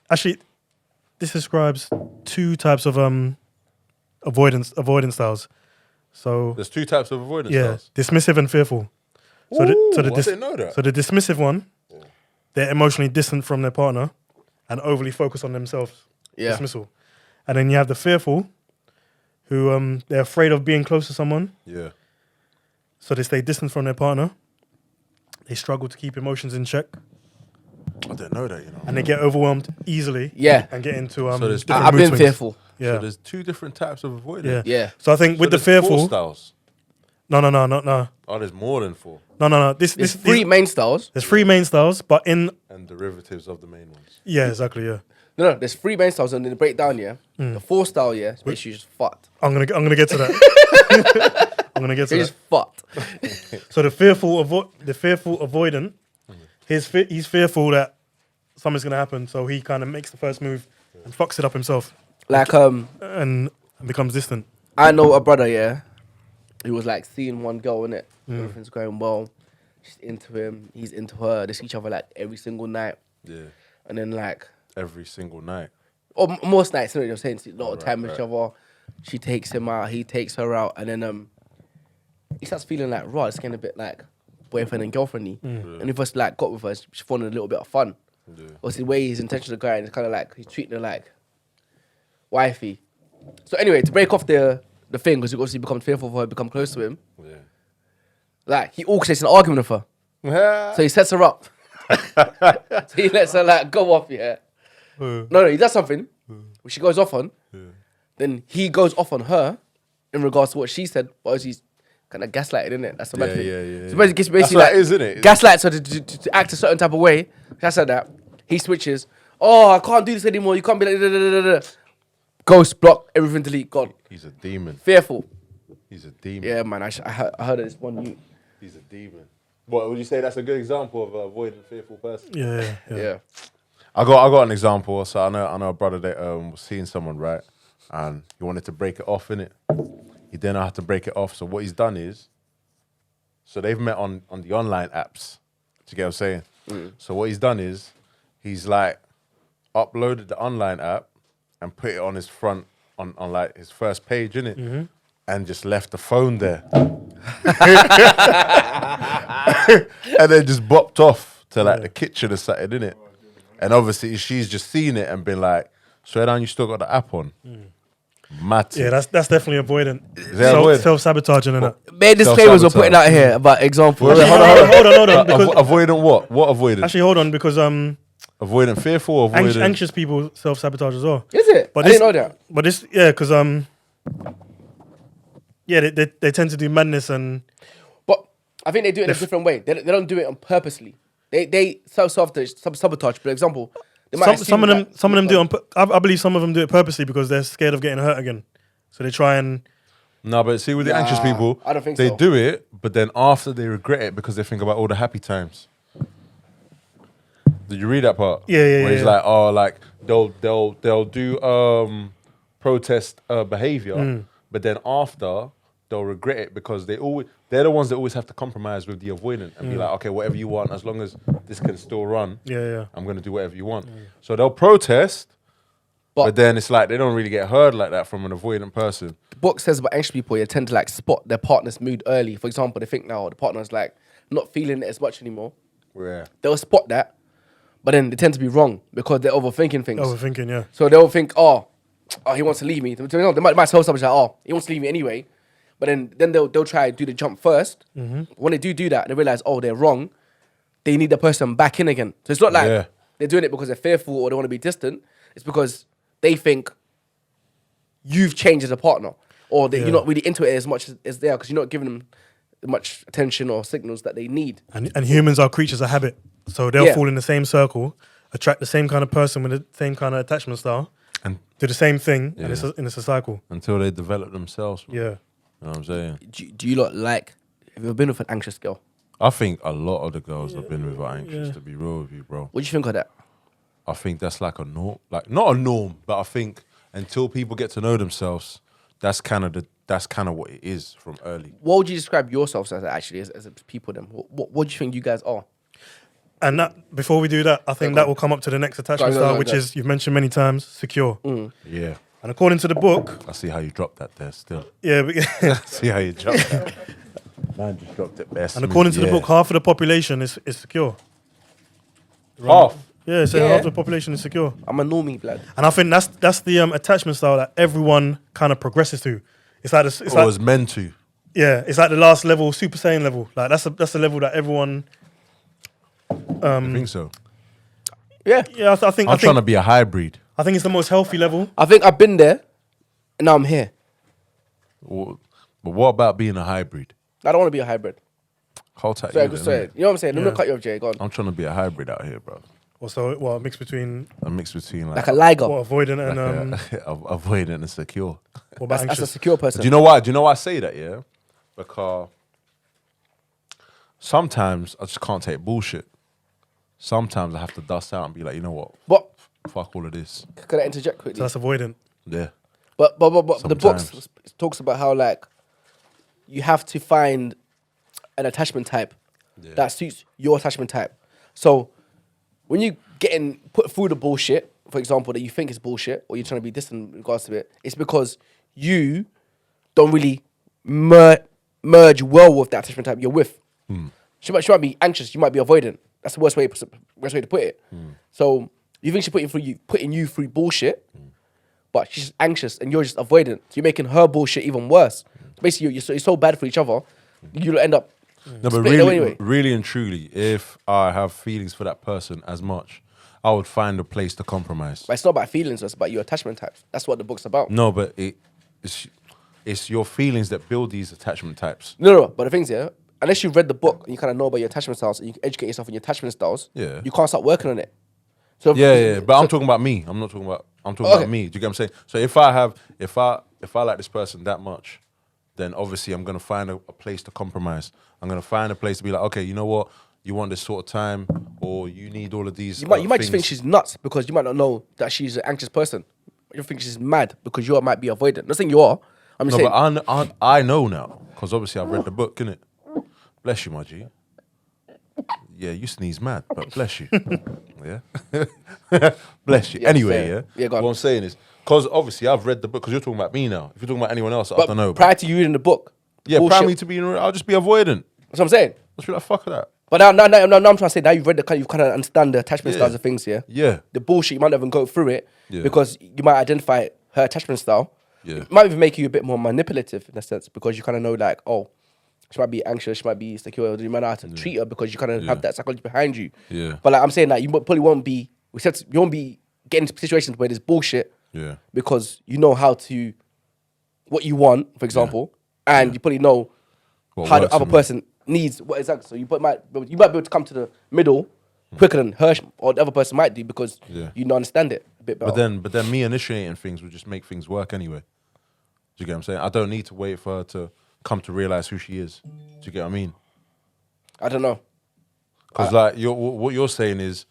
Actually, this describes 2 types of avoidance styles. So There's 2 types of avoidance yeah, styles. dismissive and fearful. So Ooh, the I didn't know that. So the dismissive one, they're emotionally distant from their partner and overly focused on themselves. Yeah. Dismissal. And then you have the fearful, who they're afraid of being close to someone, Yeah. so they stay distant from their partner. They struggle to keep emotions in check, I didn't know that, you know. and they get overwhelmed easily. Yeah. And get into So there's- different I've mood been swings. fearful. Yeah. So there's 2 different types of avoidance. Yeah. Yeah. So I think with So the there's 4 fearful, styles. no. Oh, there's more than 4. No. There's 3 main styles. There's 3 main styles, but in And derivatives of the main ones. Yeah, exactly. Yeah, No, there's 3 main styles, and then the breakdown, yeah. The 4th style, yeah, is basically just fucked. I'm gonna get to that. I'm gonna get to It's that. just fucked. So the fearful avoidant, he's fearful that something's gonna happen, so he kind of makes the first move and fucks it up himself Like, and becomes distant. I know a brother, yeah, who was like seeing one girl, innit? Everything's going well. She's into him, he's into her. They see each other like every single night. Yeah, And then like, every single night. or most nights, you know, they're saying a lot of Right, time with each other. She takes him out, he takes her out, and then he starts feeling like, raw, it's getting a bit like boyfriend and girlfriendy. And if us like got with her, she wanted a little bit of fun. Yeah. Or the way his intentions are going, it's kind of like he's treating her like wifey. So anyway, to break off the thing, because he obviously becomes fearful for her, become close to him. Yeah. Like he orchestrates an argument with her, so he sets her up. So he lets her like go off, yeah. No, he does something which she goes off on. Then he goes off on her in regards to what she said, but he's kind of gaslighted, isn't it? That's the bad thing. Yeah. So basically, That's what like, it is, isn't it? gaslights her to act a certain type of way. I said that. He switches. Oh, I can't do this anymore. You can't be like da, da, da, da, da. Ghost, block, everything delete, gone. He's a demon. Fearful. He's a demon. Yeah, man. I heard of this one. He's a demon. What would you say? That's a good example of a avoidant, fearful person. Yeah. I got an example. So I know a brother that was seeing someone, right, and he wanted to break it off, innit? He didn't know how to break it off. So what he's done is, so they've met on the online apps. Do you get what I'm saying? So what he's done is, he's like uploaded the online app and put it on his front on like his first page, innit? And just left the phone there. And then just bopped off to like the kitchen or something, innit? And obviously she's just seen it and been like, swear down, you still got the app on. Mad. Yeah, that's definitely avoidant. that avoidant? Self-sabotaging and that. Bare disclaimers we're putting out here about examples. Wait, Hold on. Because avoidant what? What avoidant? actually, hold on, because Avoidant fearful or avoidant? anxious people self-sabotage as well. Is it? But I didn't know that. But this, yeah, because they tend to do madness and But I think they do it in a different way. They don't do it on purposely. They sabotage. For example, they might some of assume them do it I believe some of them do it purposely because they're scared of getting hurt again. So they try and No, but see, with the anxious people, I don't think they so. do it, but then after they regret it because they think about all the happy times. Did you read that part? Yeah, Where he's yeah. like, oh, like they'll do protest behavior, but then after they'll regret it because they're the ones that always have to compromise with the avoidant and be like, okay, whatever you want, as long as this can still run, I'm gonna do whatever you want. So they'll protest, but then it's like they don't really get heard like that from an avoidant person. the book says about anxious people, you tend to like spot their partner's mood early. For example, they think now the partner's like not feeling it as much anymore. Yeah. They'll spot that, but then they tend to be wrong because they're overthinking things. overthinking. Yeah, So they'll think, oh, he wants to leave me. They might tell someone like, oh, he wants to leave me anyway. But then they'll try to do the jump first. When they do that, they realize, oh, they're wrong. They need the person back in again. So it's not like they're doing it because they're fearful or they want to be distant. It's because they think you've changed as a partner, or that you're not really into it as much as they are because you're not giving them much attention or signals that they need. and humans are creatures of habit, so they'll fall in the same circle, attract the same kind of person with the same kind of attachment style, And do the same thing, and it's a cycle. until they develop themselves. Man. Yeah. You know what I'm saying? Do you lot like, have you ever been with an anxious girl? I think a lot of the girls I've been with are anxious, to be real with you, bro. What do you think of that? I think that's like a norm, like not a norm, but I think until people get to know themselves, that's kind of what it is from early. What would you describe yourselves as actually, as a people then? What do you think you guys are? And that before we do that, I think that will come up to the next attachment Go, style, which is you've mentioned many times, secure. Yeah. And according to the book, I see how you dropped that there still. yeah, but, See how you dropped that. Man just dropped it best. and according to the book, half of the population is secure. Half. Yeah, so Yeah. half the population is secure. I'm a normie, blood. And I think that's the attachment style that everyone kind of progresses to. It's like it's Or like was meant to. it's like the last level, Super Saiyan level. Like that's the level that everyone. I think so. Yeah. Yeah, I think I'm trying to be a hybrid. I think it's the most healthy level. I think I've been there, and now I'm here. But what about being a hybrid? I don't want to be a hybrid. Hold tight. Sorry, you sorry. then, innit? You know what I'm saying? Let me Yeah. not cut you off, Jay. Go on. I'm trying to be a hybrid out here, bro. Or so, what, a mix between A mix between Like a liger. what, avoidant and avoidant and secure. what about That's a anxious? secure person. Do you know why? Do you know why I say that? Yeah, because sometimes I just can't take bullshit. Sometimes I have to dust out and be like, you know what? But Fuck all of this. could I interject So quickly? that's avoidant. Yeah. But the book Sometimes. talks about how like you have to find an attachment type that suits your attachment type. So when you getting put through the bullshit, for example, that you think is bullshit, or you're trying to be distant in regards to it, it's because you don't really merge well with that attachment type you're with. She might be anxious, you might be avoidant. That's the worst way to put it. So you think she's putting you through bullshit, but she's anxious and you're just avoidant. So you're making her bullshit even worse. Basically, you're so bad for each other, you'll end up. No, but Split it really, anyway. really and truly, if I have feelings for that person as much, I would find a place to compromise. But it's not about feelings, it's about your attachment types. That's what the book's about. No, but it's your feelings that build these attachment types. No, but the thing's, yeah, unless you've read the book and you kind of know about your attachment styles and you can educate yourself on your attachment styles, Yeah. you can't start working on it. So Yeah, but I'm talking about me. I'm not talking about. I'm talking Okay. about me. Do you get what I'm saying? So if I like this person that much, then obviously I'm gonna find a place to compromise. I'm gonna find a place to be like, okay, you know what? You want this sort of time, or you need all of these. You might just things. think she's nuts because you might not know that she's an anxious person. You think she's mad because you might be avoidant. Not saying you are. I'm just No, saying. but I know now because obviously I've read the book, innit? Bless you, my G. Yeah, you sneeze mad, but bless you. Yeah, bless you. Yeah, Anyway, fair. yeah. Yeah, go on. What I'm saying is, because obviously I've read the book. Because you're talking about me now. If you're talking about anyone else, I But don't know. prior to you reading the book, Yeah, bullshit. prior me to be, I'll just be avoidant. That's what I'm saying. I'll just be like, fuck that. But now I'm trying to say now you've read you kind of understand the attachment Yeah. styles of things, yeah? Yeah. The bullshit, you might not even go through it Yeah. because you might identify her attachment style. Yeah. It might even make you a bit more manipulative in a sense because you kind of know like, oh, she might be anxious, she might be insecure, you might know how to treat her because you kind of have that psychology behind you. Yeah. But like I'm saying that you probably won't be, you won't be getting into situations where there's bullshit Yeah. because you know what you want, for example, and you probably know What how the works other for me. person needs what exactly. So might be able to come to the middle quicker than her or the other person might do because Yeah. you understand it a bit better. But then me initiating things would just make things work anyway. Do you get what I'm saying? I don't need to wait for her to come to realize who she is. Do you get what I mean? I don't know. Because like what you're saying is,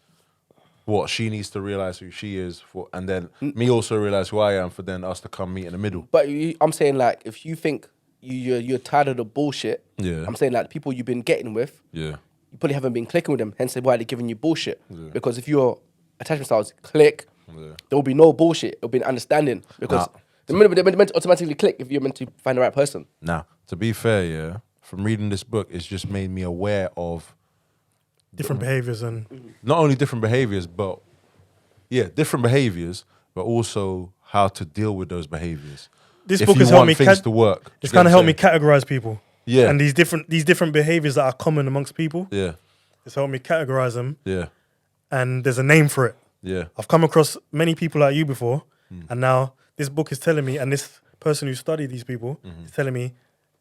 what she needs to realize who she is for, and then me also realize who I am for then us to come meet in the middle. But I'm saying like if you think you're tired of the bullshit, Yeah. I'm saying like the people you've been getting with, Yeah. you probably haven't been clicking with them. Hence why they're giving you bullshit. Because if your attachment styles click, there will be no bullshit. It'll be an understanding because they're meant to automatically click if you're meant to find the right person. Now, to be fair, yeah, from reading this book, it's just made me aware of Different behaviors and not only different behaviors, but different behaviors, but also how to deal with those behaviors. this If book you has helped want me. things to work, It's do you kind get of what I'm helped me categorize people. Yeah. And these different behaviors that are common amongst people. saying? It's helped me categorize them, Yeah, and there's a name for it. yeah, I've come across many people like you before, and now this book is telling me, and this person who studied these people is telling me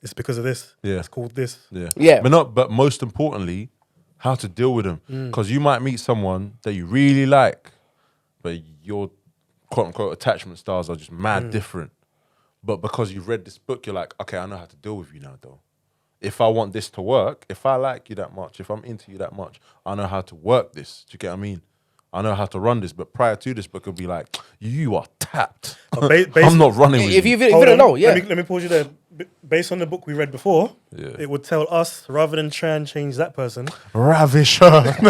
it's because of this. Yeah. It's called this. yeah, Yeah. But most importantly, how to deal with them, because you might meet someone that you really like, but your quote unquote attachment styles are just mad different. But because you've read this book, you're like, okay, I know how to deal with you now, though. If I want this to work, if I like you that much, if I'm into you that much, I know how to work this. Do you get what I mean? I know how to run this. But prior to this book, it'll be like, you are tapped. I'm not running with If you. you Hold don't on. know, yeah. Let me pause you there. Based on the book we read before, Yeah. it would tell us rather than try and change that person. Ravisher.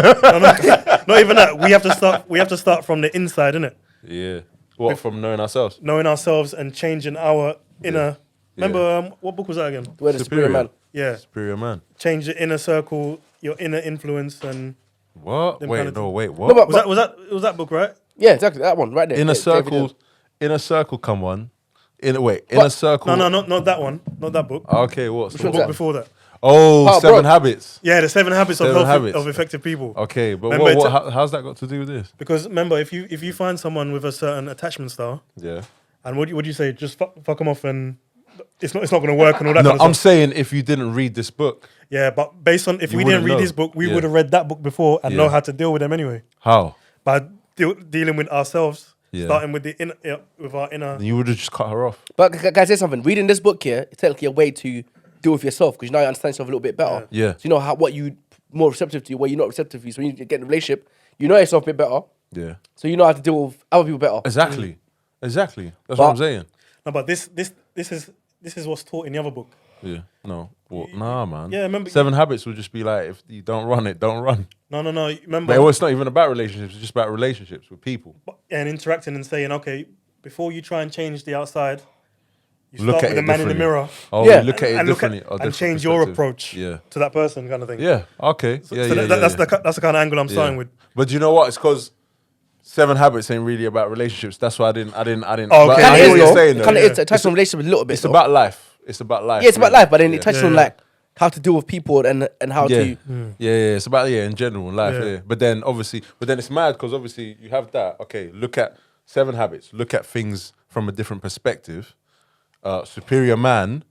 Not even that. We have to start from the inside, innit? Yeah. What, from knowing ourselves? Knowing ourselves and changing our inner. Remember what book was that again? Where the superior man. Yeah, Superior man. change the inner circle, your inner influence, and What? Them Wait, kind of no, things. wait, what? No, but- was that book right? Yeah, exactly. That one right there. Inner Yeah, circle, David inner circle, come on. Inner circle. No, not that one, not that book. Okay, what's The the one's book that? before that. Oh, Oh, Seven bro. Habits. Yeah, the 7 Habits of Seven Habits. of Effective People. Okay, but Remember how's that got to do with this? Because remember, if you find someone with a certain attachment style, Yeah. and what do you say? Just fuck them off, and it's not going to work and all that. No, kind of I'm stuff. saying if you didn't read this book, Yeah, but based on if You we didn't wouldn't read know. this book, we Yeah. would have read that book before and Yeah. know how to deal with them anyway. how? by dealing with ourselves, Yeah. starting with the inner, with our inner. You would have just cut her off. But guys, say something. Reading this book here is technically a way to deal with yourself because you understand yourself a little bit better. Yeah. So you know what you more receptive to, what you're not receptive to. So when you get in a relationship, you know yourself a bit better. Yeah. So you know how to deal with other people better. Exactly. Exactly. That's But- what I'm saying. No, but this is what's taught in the other book. Yeah. No. Well, nah, man. Yeah, remember- 7 Habits would just be like, if you don't run it, don't run. No. Remember, But it's not even about relationships. It's just about relationships with people. and interacting and saying, okay, before you try and change the outside, you Look start at with the it man in the differently. mirror. Oh, Yeah. you look at it and differently. or and different change your perspective. approach Yeah. to that person, kind of thing. Yeah. Okay. So, Yeah. so yeah, that's yeah. the kind of angle I'm starting with. But you know what? It's because 7 Habits ain't really about relationships. That's why I didn't. Oh, okay. But I Kind hear of what is you're though. saying though. Kind of Yeah. is. It touches on relationship a little bit. It's though. about life. It's about life. Yeah, it's about really. life, but then it touches Yeah, on yeah. like how to deal with people and how Yeah. to. Yeah, it's about in general life. Yeah. Yeah. But then it's mad because obviously you have that. Okay, look at 7 Habits. Look at things from a different perspective. Superior man,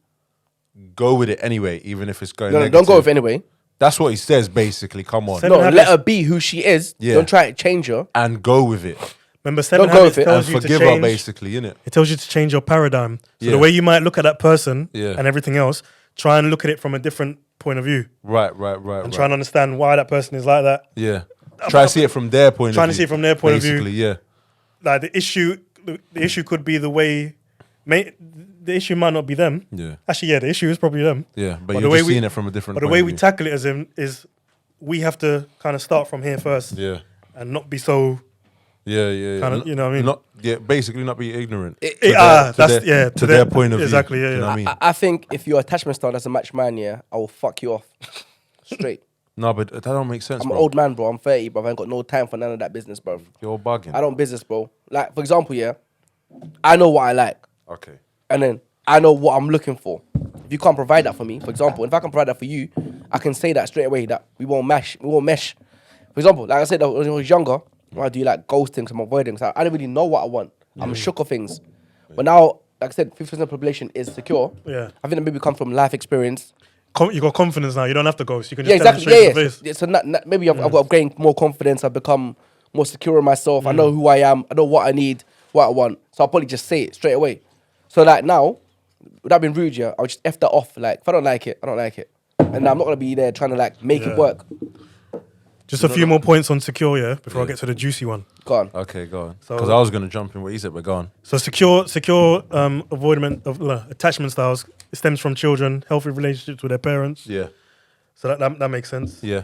go with it anyway, even if it's going. No, negative. don't go with it anyway. That's what he says basically. Come on, 7 No, Habits- let her be who she is. Yeah. Don't try to change her. and go with it Remember, 7 Don't go Habits with it. tells and you to forgive her change. basically, innit? It tells you to change your paradigm. So Yeah. the way you might look at that person Yeah. and everything else, try and look at it from a different point of view Right. and try and understand why that person is like that. Yeah, try to see it from their point of view. Trying to see it from their point of view. basically, yeah. Like the issue could be the way. The issue might not be them. Yeah. Actually, yeah, the issue is probably them. Yeah, but the you're way just we- seeing it from a different But the point way of we view. tackle it as in is we have to kind of start from here first Yeah. and not be so. Yeah. Kinda, you know what I mean? Not, basically not be ignorant. It- to to their point of view. exactly, yeah, Do you know yeah. what I mean? I think if your attachment style doesn't match mine, yeah, I will fuck you off straight. No, but that don't make sense, I'm bro. an old man, bro. I'm 30, bro. I ain't got no time for none of that business, bro. You're bugging. I don't business, bro. Like, for example, yeah, I know what I like. Okay. And then I know what I'm looking for. If you can't provide that for me, for example, if I can provide that for you, I can say that straight away that we won't mesh. We won't mesh. For example, like I said, when I was younger, I do like ghosting, I'm avoiding. So I don't really know what I want. I'm shook of things. But now, like I said, 50% of the population is secure. Yeah. I think that maybe come from life experience. You got confidence now. You don't have to go. So you can Yeah, just tell them exactly. straight Yeah, to the yeah. face. So, maybe I've got gained more confidence. I've become more secure in myself. I know who I am. I know what I need, what I want. So I'll probably just say it straight away. So like now, without being rude, yeah, I'll just F that off. Like, if I don't like it, I don't like it. And I'm not going to be there trying to like make Yeah. it work. Just a few more points on secure, yeah, before I get to the juicy one. Go on. Okay, go on. So- Because I was going to jump in what he said, but go on. So secure avoidance of attachment styles stems from children, healthy relationships with their parents. Yeah. So that makes sense. Yeah.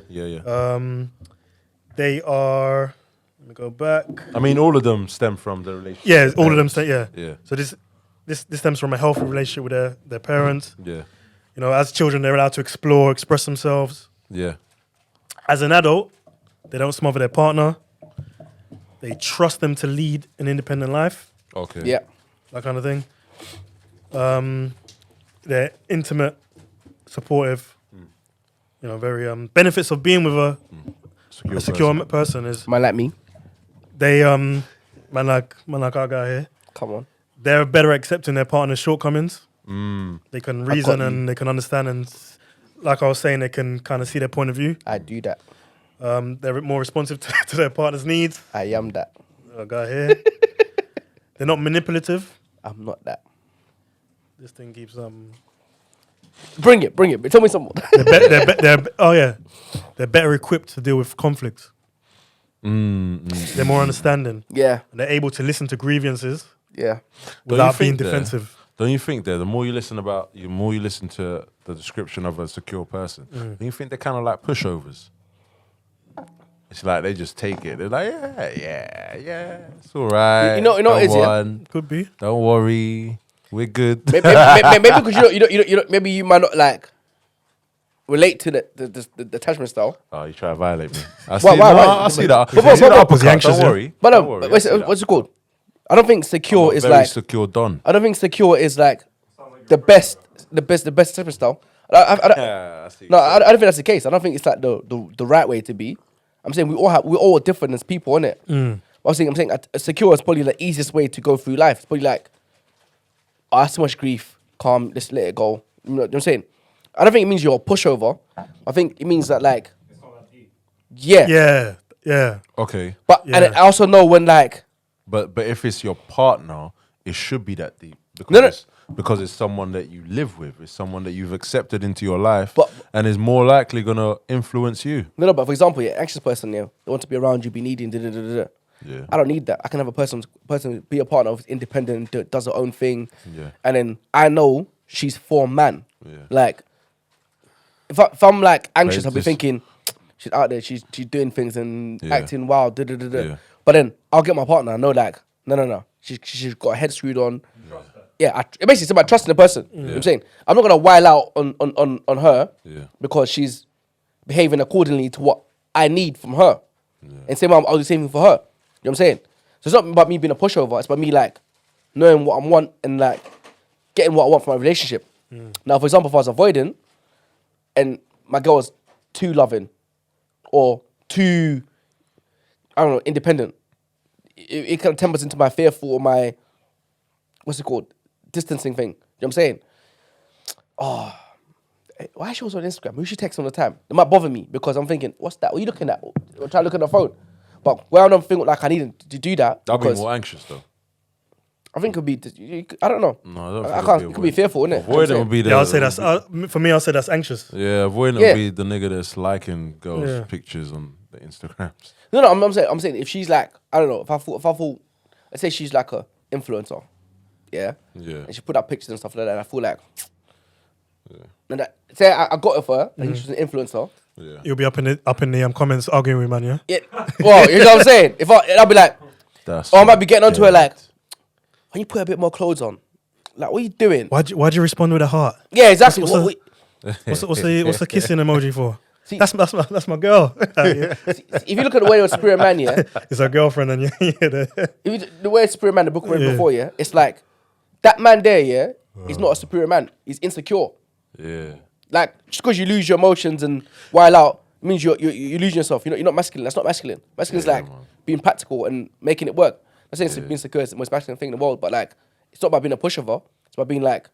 They are. Let me go back. I mean, all of them stem from the relationship. Yeah, with all of them parents. say yeah. Yeah. So this stems from a healthy relationship with their parents. Yeah. You know, as children, they're allowed to explore, express themselves. Yeah. As an adult, they don't smother their partner. They trust them to lead an independent life, Okay. Yeah. that kind of thing. They're intimate, supportive. You know, very benefits of being with a secure person. person is Man like me. they man like our guy here. Come on. They're better at accepting their partner's shortcomings. Mm. They can got reason you. and they can understand and, like I was saying, they can kind of see their point of view. I do that. They're more responsive to their partner's needs. I am that. Our guy here. They're not manipulative. I'm not that. This thing keeps Bring it. But tell me some more. they're better equipped to deal with conflict. They're more understanding. Yeah. And they're able to listen to grievances Yeah. without being think that- defensive. Don't you think that the more you listen to the description of a secure person, don't you think they're kind of like pushovers? It's like they just take it. They're like, yeah, it's all right. You know what it is, yeah? Could be. Don't worry, we're good. Maybe because you know, maybe you might not like relate to the attachment style. Oh, you try to violate me. I Why- I see that. But- I see but- the but- uppercut. anxious, Don't yeah? worry. But Don't worry, I what's see that. it called? I don't think secure I'm a is very like. secure don. I don't think secure is like the best attachment style. Yeah, I see. I don't think that's the case. I don't think it's like the right way to be. I'm saying we're all different as people, innit? I'm saying secure is probably the easiest way to go through life. It's probably like, oh, that's too much grief. Calm, just let it go. You know what I'm saying? I don't think it means you're a pushover. I think it means that like, yeah, Yeah. Yeah. Okay, But Yeah. and I also know when like but if it's your partner, it should be that deep because No, no. because it's someone that you live with, it's someone that you've accepted into your life, But- and is more likely gonna influence you. no, but for example, yeah, anxious person, yeah, they want to be around you, be needing, da da da da. Yeah. I don't need that. I can have a person be a partner who's independent, does her own thing, Yeah. and then I know she's for man. Yeah. Like, if I'm like anxious, it's I'll be just- thinking she's out there, she's doing things and Yeah. acting wild, da da da da. Yeah. But then I'll get my partner. I know like no, she's got her head screwed on. Yeah, it basically it's about trusting the person. You know what I'm saying I'm not gonna while out on her Yeah. because she's behaving accordingly to what I need from her. And same I'll do the same thing for her. You know what I'm saying? So it's not about me being a pushover, it's about me like knowing what I want and like getting what I want from my relationship. Now, for example, if I was avoiding and my girl was too loving or too, I don't know, independent, it kind of tempers into my fearful or my, what's it called, distancing thing. You know what I'm saying? Oh, why is she also on Instagram? Who she texts all the time? It might bother me because I'm thinking, what's that? What are you looking at? I'm trying to look at the phone. But where I don't think like I need to do that, I'll be because more anxious though. I think it could be, I don't know. No, I don't think I it'll can't, be it could be avoidant. fearful, innit? Avoidant would be the. Yeah, I'll say that's for me. I'll say that's anxious. Yeah, avoidant Yeah. would be the nigga that's liking girls' Yeah. pictures on the Instagrams. No, I'm saying if she's like, I don't know, if I thought, let's say she's like a influencer, yeah, Yeah. and she put up pictures and stuff like that, and I feel like, and that, say I got it for her, and she's an influencer, Yeah. You'll be up in the comments arguing with man. Yeah. yeah, well, you know what I'm saying? I'll be like, That's or I might be getting onto her dead. like, when you put a bit more clothes on, like, what are you doing? Why'd you respond with a heart? Yeah, exactly. What's what's the kissing emoji for? See- That's my girl. If you look at the way of Spirit Man, yeah, It's her girlfriend, and if you, the way Spirit Man, the book we read Yeah. before, yeah, it's like that man there, yeah, he's not a superior man. He's insecure. Yeah. Like just because you lose your emotions and while out means you lose yourself. You're not masculine. That's not masculine. Masculine is Yeah, like man. being practical and making it work. I'm saying being secure is the most masculine thing in the world, but like it's not about being a pushover. It's about being like,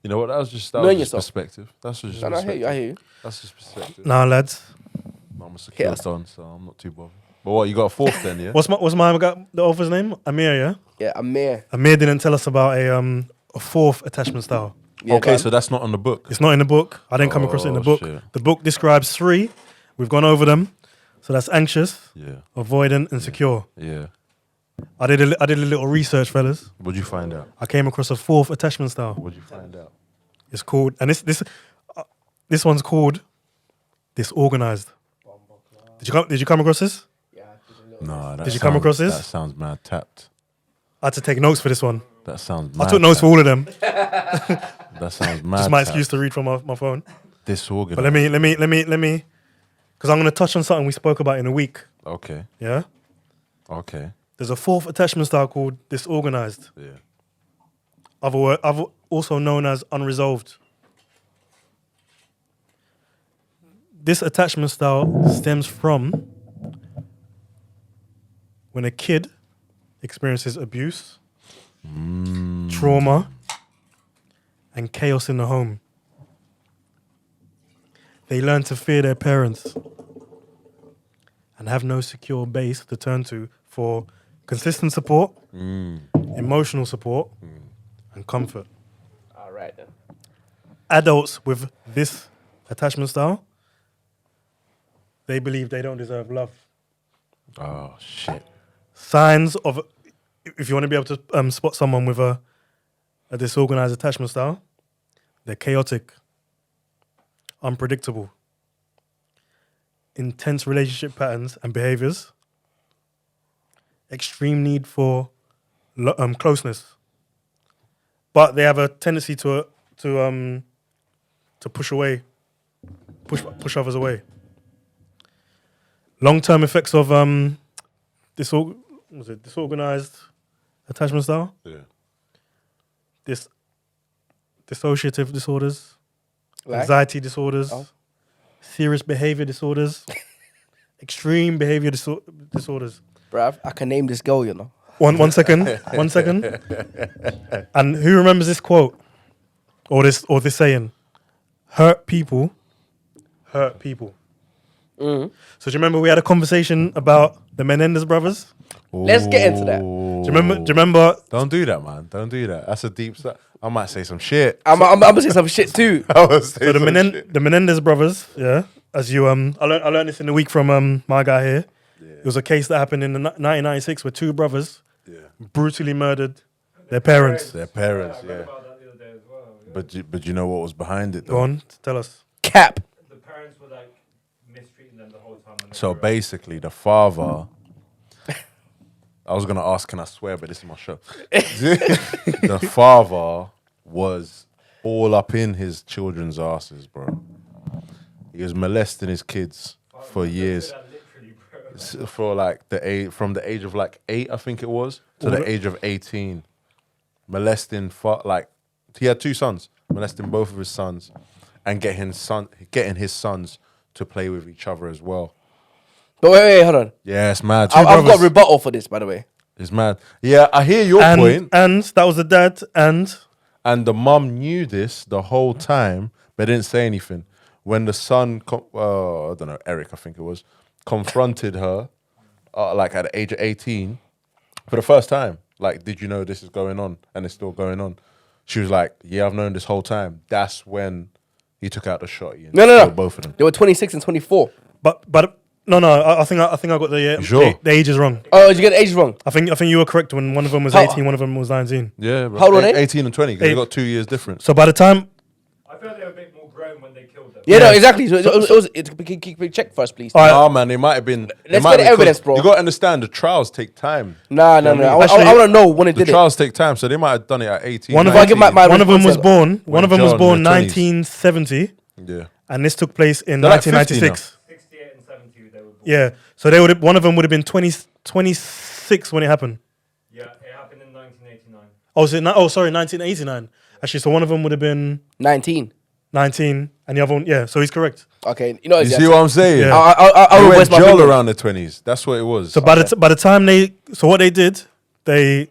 You know what? That was just Knowing just yourself. perspective. That's just no, I perspective. hear you. I hear you. That's just perspective. Nah, lads. I'm a secure Yes. son, so I'm not too bothered. But what, you got a fourth then, yeah? What's the author's name? Amir. Yeah. Yeah, Amir. Amir didn't tell us about a fourth attachment style. Yeah, Okay, go so on. that's not on the book. It's not in the book. I didn't come across it in the Oh, book. shit. The book describes 3. We've gone over them. So that's anxious, Yeah. avoidant, and secure. Yeah. I did a little research, fellas. What'd you find out? I came across a 4th attachment style. What'd you find out? It's called, and this one's called disorganized. Did you come across this? No, that Did you come across this? That sounds mad tapped. I had to take notes for this one. That sounds mad I took notes for all of them. That sounds mad Just my tapped. excuse to read from my phone. Disorganized. But let me, because I'm going to touch on something we spoke about in a week. Okay. Yeah. Okay. There's a 4th attachment style called disorganized, Yeah. other also known as unresolved. This attachment style stems from when a kid experiences abuse, trauma, and chaos in the home. They learn to fear their parents and have no secure base to turn to for consistent support, emotional support, and comfort. All right then. Adults with this attachment style, they believe they don't deserve love. Oh shit. Signs of, if you want to be able to spot someone with a disorganized attachment style, they're chaotic, unpredictable, intense relationship patterns and behaviors, extreme need for closeness, but they have a tendency to push others away. Long-term effects of disorganized attachment style, Yeah. dissociative disorders, Like? anxiety disorders, Oh. serious behavior disorders, extreme behavior disorders. Bruv, I can name this girl, you know. One second. And who remembers this quote or this saying? Hurt people hurt people. So do you remember we had a conversation about the Menendez brothers? Let's get into that. Do you remember? Don't do that, man. Don't do that. That's a deep. I might say some shit. I'm gonna say some shit too. I would say So the some shit. the Menendez brothers, yeah. As you I learned this in the week from my guy here. It was a case that happened in 1996 where two brothers brutally murdered their parents. Their parents, I read yeah. about that the other day as well. But you know what was behind it, though? Go on, tell us. Cap. The parents were like mistreating them the whole time. When they So grew up. basically, the father. I was gonna ask, can I swear? But this is my show. The father was all up in his children's asses, bro. He was molesting his kids for years. That literally, bro. For like from the age of like 8, I think it was, to the age of 18, molesting like he had 2 sons, molesting both of his sons, and getting his sons to play with each other as well. But wait, hold on. Yeah, it's mad. I've got a rebuttal for this, by the way. It's mad. Yeah, I hear your point. And that was the dad And the mum knew this the whole time, but didn't say anything. When the son, I don't know, Eric, I think it was, confronted her, like at the age of 18, for the first time. Like, did you know this is going on? And it's still going on. She was like, yeah, I've known this whole time. That's when he took out the shotty. And No. killed both of them. They were 26 and 24. but no, I think I got the Sure? the ages wrong. Oh, did you get the age wrong? I think you were correct when one of them was How- 18, one of them was 19. Yeah, bro. How old were they? 18 and 20, because they got 2 years difference. So by the time I feel they were a bit more grown when they killed them. Yeah, Yeah. no, exactly. So check first, please. All right. Nah, man, they might have been. Let's get the evidence, bro. You got to understand, the trials take time. No. I Actually, want to know when they The did it. trials take time, so they might have done it at 18. one of If I 19. give my one of them was response- born. One of them was John born in the 20s. 1970, Yeah. and this took place in They're like 50 1996. 68 and 70, they were born. Yeah. So one of them would have been 26 when it happened. Yeah, it happened in 1989. Sorry, 1989. Actually, so one of them would have been 19. 19, and the other one, yeah. So he's correct. Okay, you know You it's see what I'm saying? Yeah. I They will went waste my jail opinion. around the 20s. That's what it was. So by the time what they did, they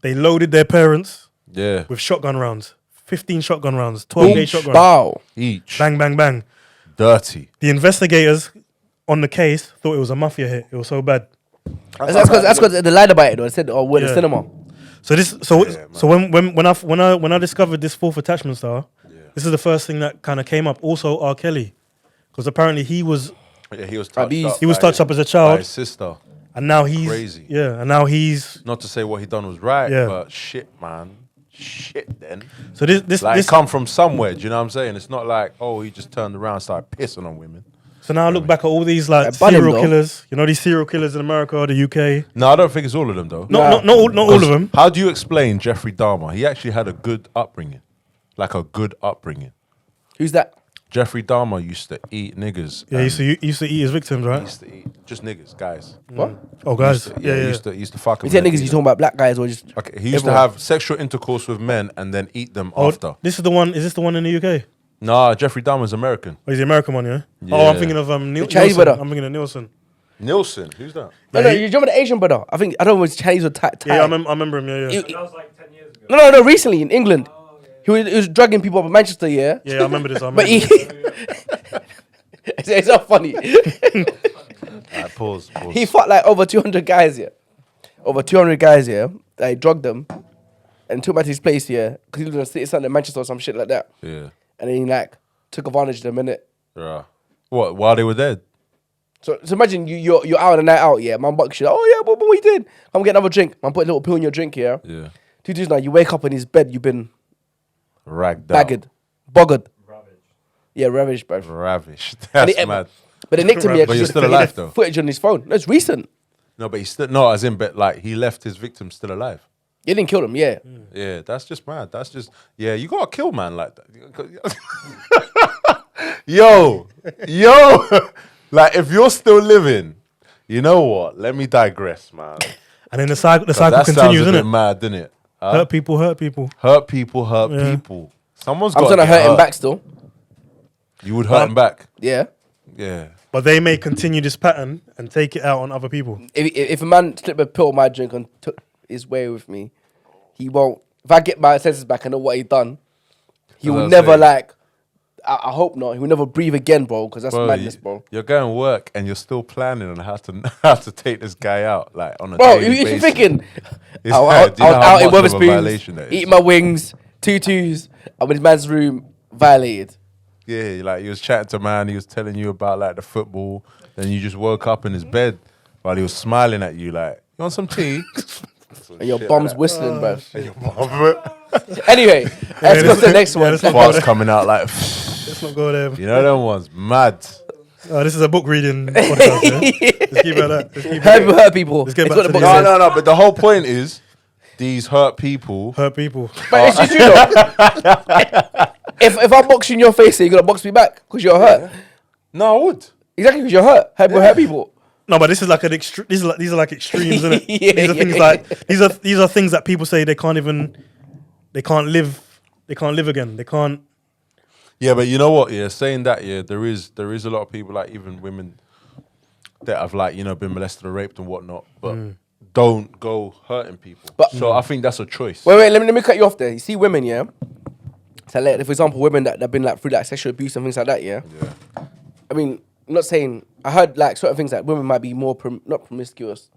loaded their parents yeah, with shotgun rounds, 15 shotgun rounds, 12 gauge shotgun, Bow. each bang, bang, bang. dirty. The investigators on the case thought it was a mafia hit. It was so bad. That's because they lied about it. Though. They said, "Oh, we're in the Yeah. cinema." So when I discovered this fourth attachment star, this is the first thing that kind of came up. Also, R. Kelly, because apparently he was Yeah, he was touched Abused. up. he was by- touched up as a by child, his sister. and now he's Crazy. Yeah, and now he's Not to say what he done was right, Yeah. but shit, man. Shit, then. so this Like, this. it come from somewhere, do you know what I'm saying? It's not like, oh, he just turned around and started pissing on women. So now I look back at all these like Ban him, serial though. killers. You know these serial killers in America or the UK. No, I don't think it's all of them, though. Not all of them. How do you explain Jeffrey Dahmer? He actually had a good upbringing. Like a good upbringing. Who's that? Jeffrey Dahmer used to eat niggas. Yeah, he used to eat his victims, He right? used to eat just niggas, guys. What? Oh, guys. He used to fuck You them. say niggas? You talking about black guys or just? Okay, he used to everyone? have sexual intercourse with men and then eat them Oh, after. this is the one. Is this the one in the UK? Nah, Jeffrey Dahmer's American. Oh, he's the American one, yeah. Oh, I'm Yeah. thinking of Chinese Nielsen. brother. I'm thinking of Nielsen. Nielsen, who's that? No, you remember the Asian brother? I think I don't know if it was Chinese or Thai. Yeah, I remember him. Yeah. He- But that was like 10 years ago. No. Recently in England, he was drugging people up in Manchester. Yeah. Yeah, I remember this. But he, it's not funny. Alright, pause. He fought like over 200 guys here. Over 200 guys here. He drugged them and took back to his place here because he was in the city centre in Manchester or some shit like that. Yeah. And then he like took advantage of them, innit? Yeah. What? While they were dead? So imagine you're out on a night out, yeah. Man bucks you. Oh yeah, what we did? Come get another drink. Man put a little pill in your drink here. Yeah. 2 days now, you wake up in his bed. You've been Ragged out. bagged, buggered. Ravaged. Yeah, ravished, bro. Ravished. And That's he- mad. But they nicked him, yeah. But you're 'cause still he had alive, though. Footage on his phone. No, it's recent. No, but he's still no, as in, but like he left his victim still alive. You didn't kill him, yeah. Yeah, that's just mad. That's just you gotta kill man like that. yo, like if you're still living, you know what? Let me digress, man. And then the cycle That continues, sounds a isn't bit it? mad, didn't it? Huh? Hurt people, hurt people. Hurt people, hurt Yeah. people. Someone's I'm got gonna hurt him back still. You would hurt him back. Yeah. Yeah. But they may continue this pattern and take it out on other people. If a man slipped a pill in my drink and took his way with me, he won't. If I get my senses back and know what he done, he That's will what I'm never saying. like. I hope not. He will never breathe again, bro, because that's madness, bro. You're going to work and you're still planning on how to how to take this guy out, like on a Bro, daily you're basis. thinking, It's I like, was do you know how out in much of a Weatherspoons, violation that is? eating my wings, tutus. I'm in his man's room, violated. Yeah, like he was chatting to man, he was telling you about like the football, then you just woke up in his bed while he was smiling at you like, you want some tea? And your Shit bum's like whistling, bro. that. And your mum- Anyway, let's go to the next one. let's not Farts coming out like, Let's not go there. you know them ones, mad. This is a book reading podcast. Yeah? Let's keep it at that. Let's keep it Hurt people. Let's get It's back what to the the book No, says. no, no, but the whole point is these hurt people. hurt people. But it's true though. if I box you in your face, you're gonna box me back because you're hurt. No, I would. Exactly, because you're hurt. Hurt people. No, but this is like an extreme. These are like extremes, isn't it? Yeah, these are things yeah. like these are things that people say they can't live again. They can't. Yeah, but you know what? Yeah, saying that, yeah, there is a lot of people, like even women, that have like been molested or raped and whatnot, but don't go hurting people. But- So I think that's a choice. Wait, let me cut you off there. You see women, yeah? So like, for example, women that have been like through like sexual abuse and things like that, yeah? Yeah. I mean, I'm not saying, I heard like certain things that women might be more, not promiscuous,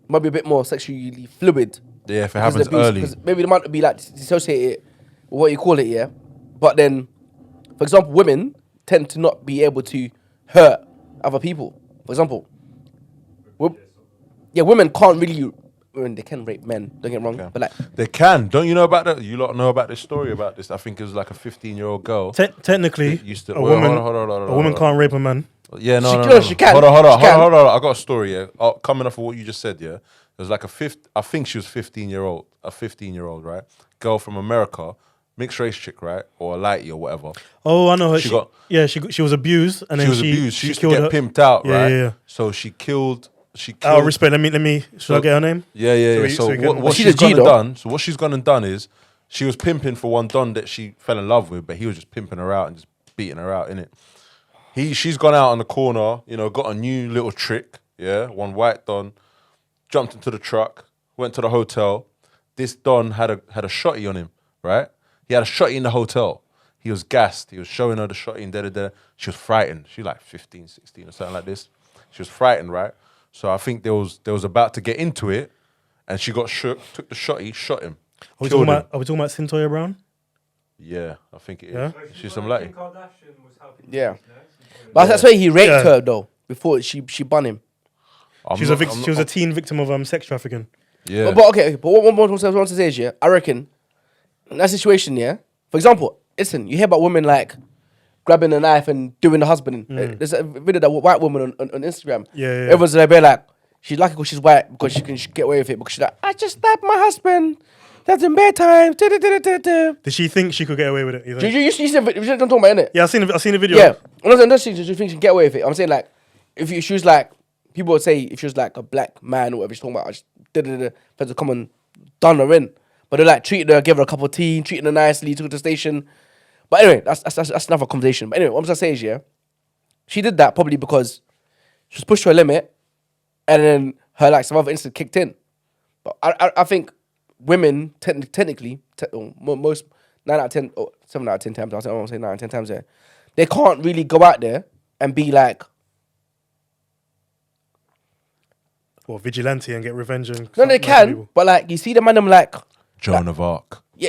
might be a bit more sexually fluid. Yeah, if it because of happens the abuse, early. because maybe they might be like dissociated with what you call it, yeah? But then, for example, women tend to not be able to hurt other people. For example, women can't really, they can rape men, don't get me wrong, Okay. but like, They can. Don't you know about that? You lot know about this story about this? I think it was like a 15-year-old girl. Technically, Used to- a wait, woman, hold on, a woman can't rape a man. Yeah, no, She no, can- no, no. she can. Hold on. She can. I got a story, yeah. Coming off of what you just said, yeah. There's like I think she was 15-year-old, a 15-year-old, right? Girl from America, mixed race chick, right? Or a lighty or whatever. Oh, I know her. She got- she was abused, and She then was abused. She used to killed get her. pimped out, Yeah, right? yeah, yeah. So she killed. Out of respect, let me. Should I get her name? Yeah, yeah, yeah. So So we can- what She's she's a G, gone and though. done. So what she's gone and done is she was pimping for one don that she fell in love with, but he was just pimping her out and just beating her out, innit? She's gone out on the corner, got a new little trick, yeah, one white don, jumped into the truck, went to the hotel. This don had a shotty on him, right? He had a shotty in the hotel. He was gassed. He was showing her the shotty and da. She was frightened. She was like 15, 16 or something like this. She was frightened, right? So I think they was about to get into it, and she got shook, took the shotty, shot him. Are we killed talking him. about? Are we talking about Cyntoia Brown? Yeah, I think it is. Yeah? She's some lady. Kim Kardashian was helping. Yeah. But that's why he raped Yeah. her though, before she bun him. I'm She was not- I'm She was not- a teen victim of sex trafficking. Yeah. But okay, but what I want to say is, yeah, I reckon in that situation, yeah, for example, listen, you hear about women like grabbing a knife and doing the husband. There's a video that white woman on Instagram. Yeah, yeah. Everyone's there like, she's lucky because she's white because she can get away with it because she's like, I just stabbed my husband. That's in bedtime. Did she think she could get away with it? You think? You see the video I'm talking about, innit? Yeah, I seen the video. Yeah. I'm not saying she thinks she can get away with it. I'm saying like, she was like, people would say if she was like a black man or whatever she's talking about, I just for to come and done her in. But they like treated her, gave her a cup of tea, treated her nicely, took her to the station. But anyway, that's another conversation. But anyway, what I'm trying to say is, yeah, she did that probably because she was pushed to a limit, and then her like some other instinct kicked in. But I think women technically most 9 out of 10 or 7 out of 10 times, I don't want to say 9 out of 10 times there, they can't really go out there and be like, Or vigilante and get revenge and. no, they can, but like you see the man, them like, Joan of Arc. yeah,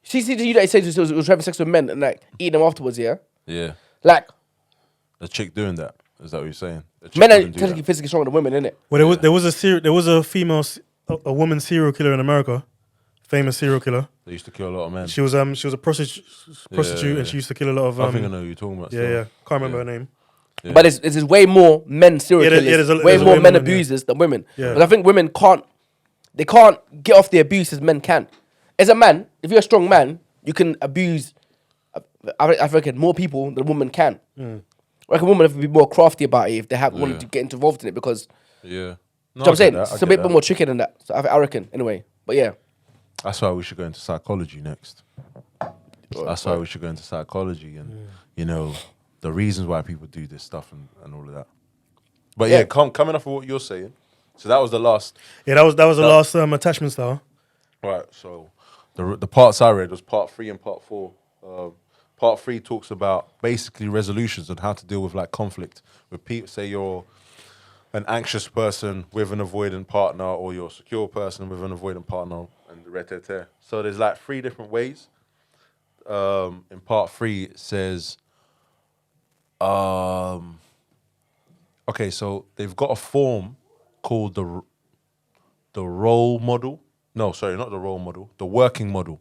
see you that said it was having sex with men and like eating them afterwards, yeah, Yeah. like A chick doing that. Is that what you're saying? A chick men are wouldn't do technically that. physically stronger than women, innit? Well, there was a female, a woman serial killer in America, famous serial killer. They used to kill a lot of men. She was a prostitute, yeah. and she used to kill a lot of. I think I know who you're talking about. Yeah, still. yeah. Can't remember her name. Yeah. But there's way more men serial Yeah, killers, there's way a more way men more men, yeah. abusers than women. Yeah. But I think women can't get off the abuse as men can. As a man, if you're a strong man, you can abuse. I reckon more people than a woman can. I reckon women have to be more crafty about it if they have wanted to get involved in it because. Yeah. You know No, what I'm saying? I It's a get bit that. more tricky than that. So I reckon, anyway. But yeah. That's why we should go into psychology next. That's why we should go into psychology and, the reasons why people do this stuff and all of that. But yeah, Yeah. coming off of what you're saying. So that was the last. Yeah, that was the last attachment style. Right. So the parts I read was part 3 and part 4. Part 3 talks about basically resolutions and how to deal with like conflict with people. Say you're an anxious person with an avoidant partner, or you're a secure person with an avoidant partner, and the red. So there's like 3 different ways. In part 3, it says, okay, so they've got a form called the role model. No, sorry, not the role model. The working model.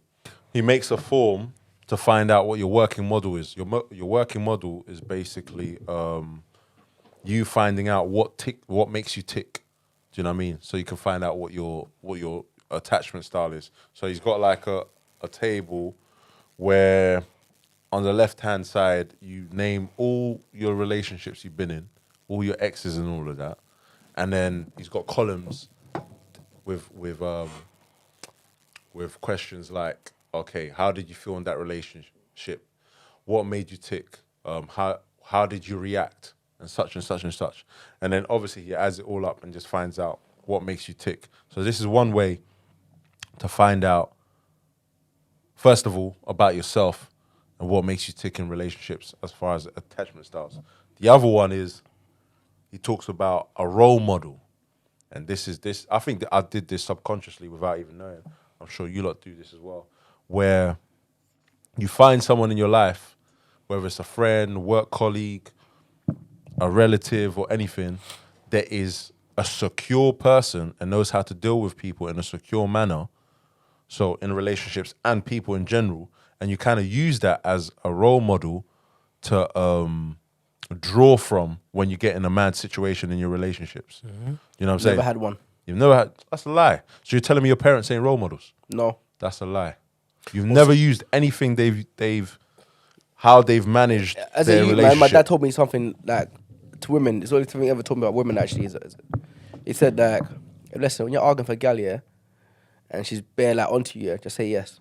He makes a form to find out what your working model is. Your working model is basically you finding out what makes you tick. Do you know what I mean? So you can find out what your attachment style is. So he's got like a table where on the left-hand side you name all your relationships you've been in, all your exes and all of that, and then he's got columns with questions like, okay, how did you feel in that relationship? What made you tick? How did you react? And such and such and such. And then obviously he adds it all up and just finds out what makes you tick. So this is one way to find out, first of all, about yourself and what makes you tick in relationships as far as attachment styles. The other one is he talks about a role model. And this, I think that I did this subconsciously without even knowing. I'm sure you lot do this as well. Where you find someone in your life, whether it's a friend, work colleague, a relative or anything, that is a secure person and knows how to deal with people in a secure manner. So in relationships and people in general, and you kind of use that as a role model to draw from when you get in a mad situation in your relationships. You know what I'm saying? Never had one. You've never had. That's a lie. So you're telling me your parents ain't role models? No. That's a lie. You've never used anything how they've managed As their a youth, relationship. man, my dad told me something like to women. It's the only thing he ever told me about women. Actually, he said like, listen, when you're arguing for a gal, yeah, and she's bare like onto you, yeah, just say yes.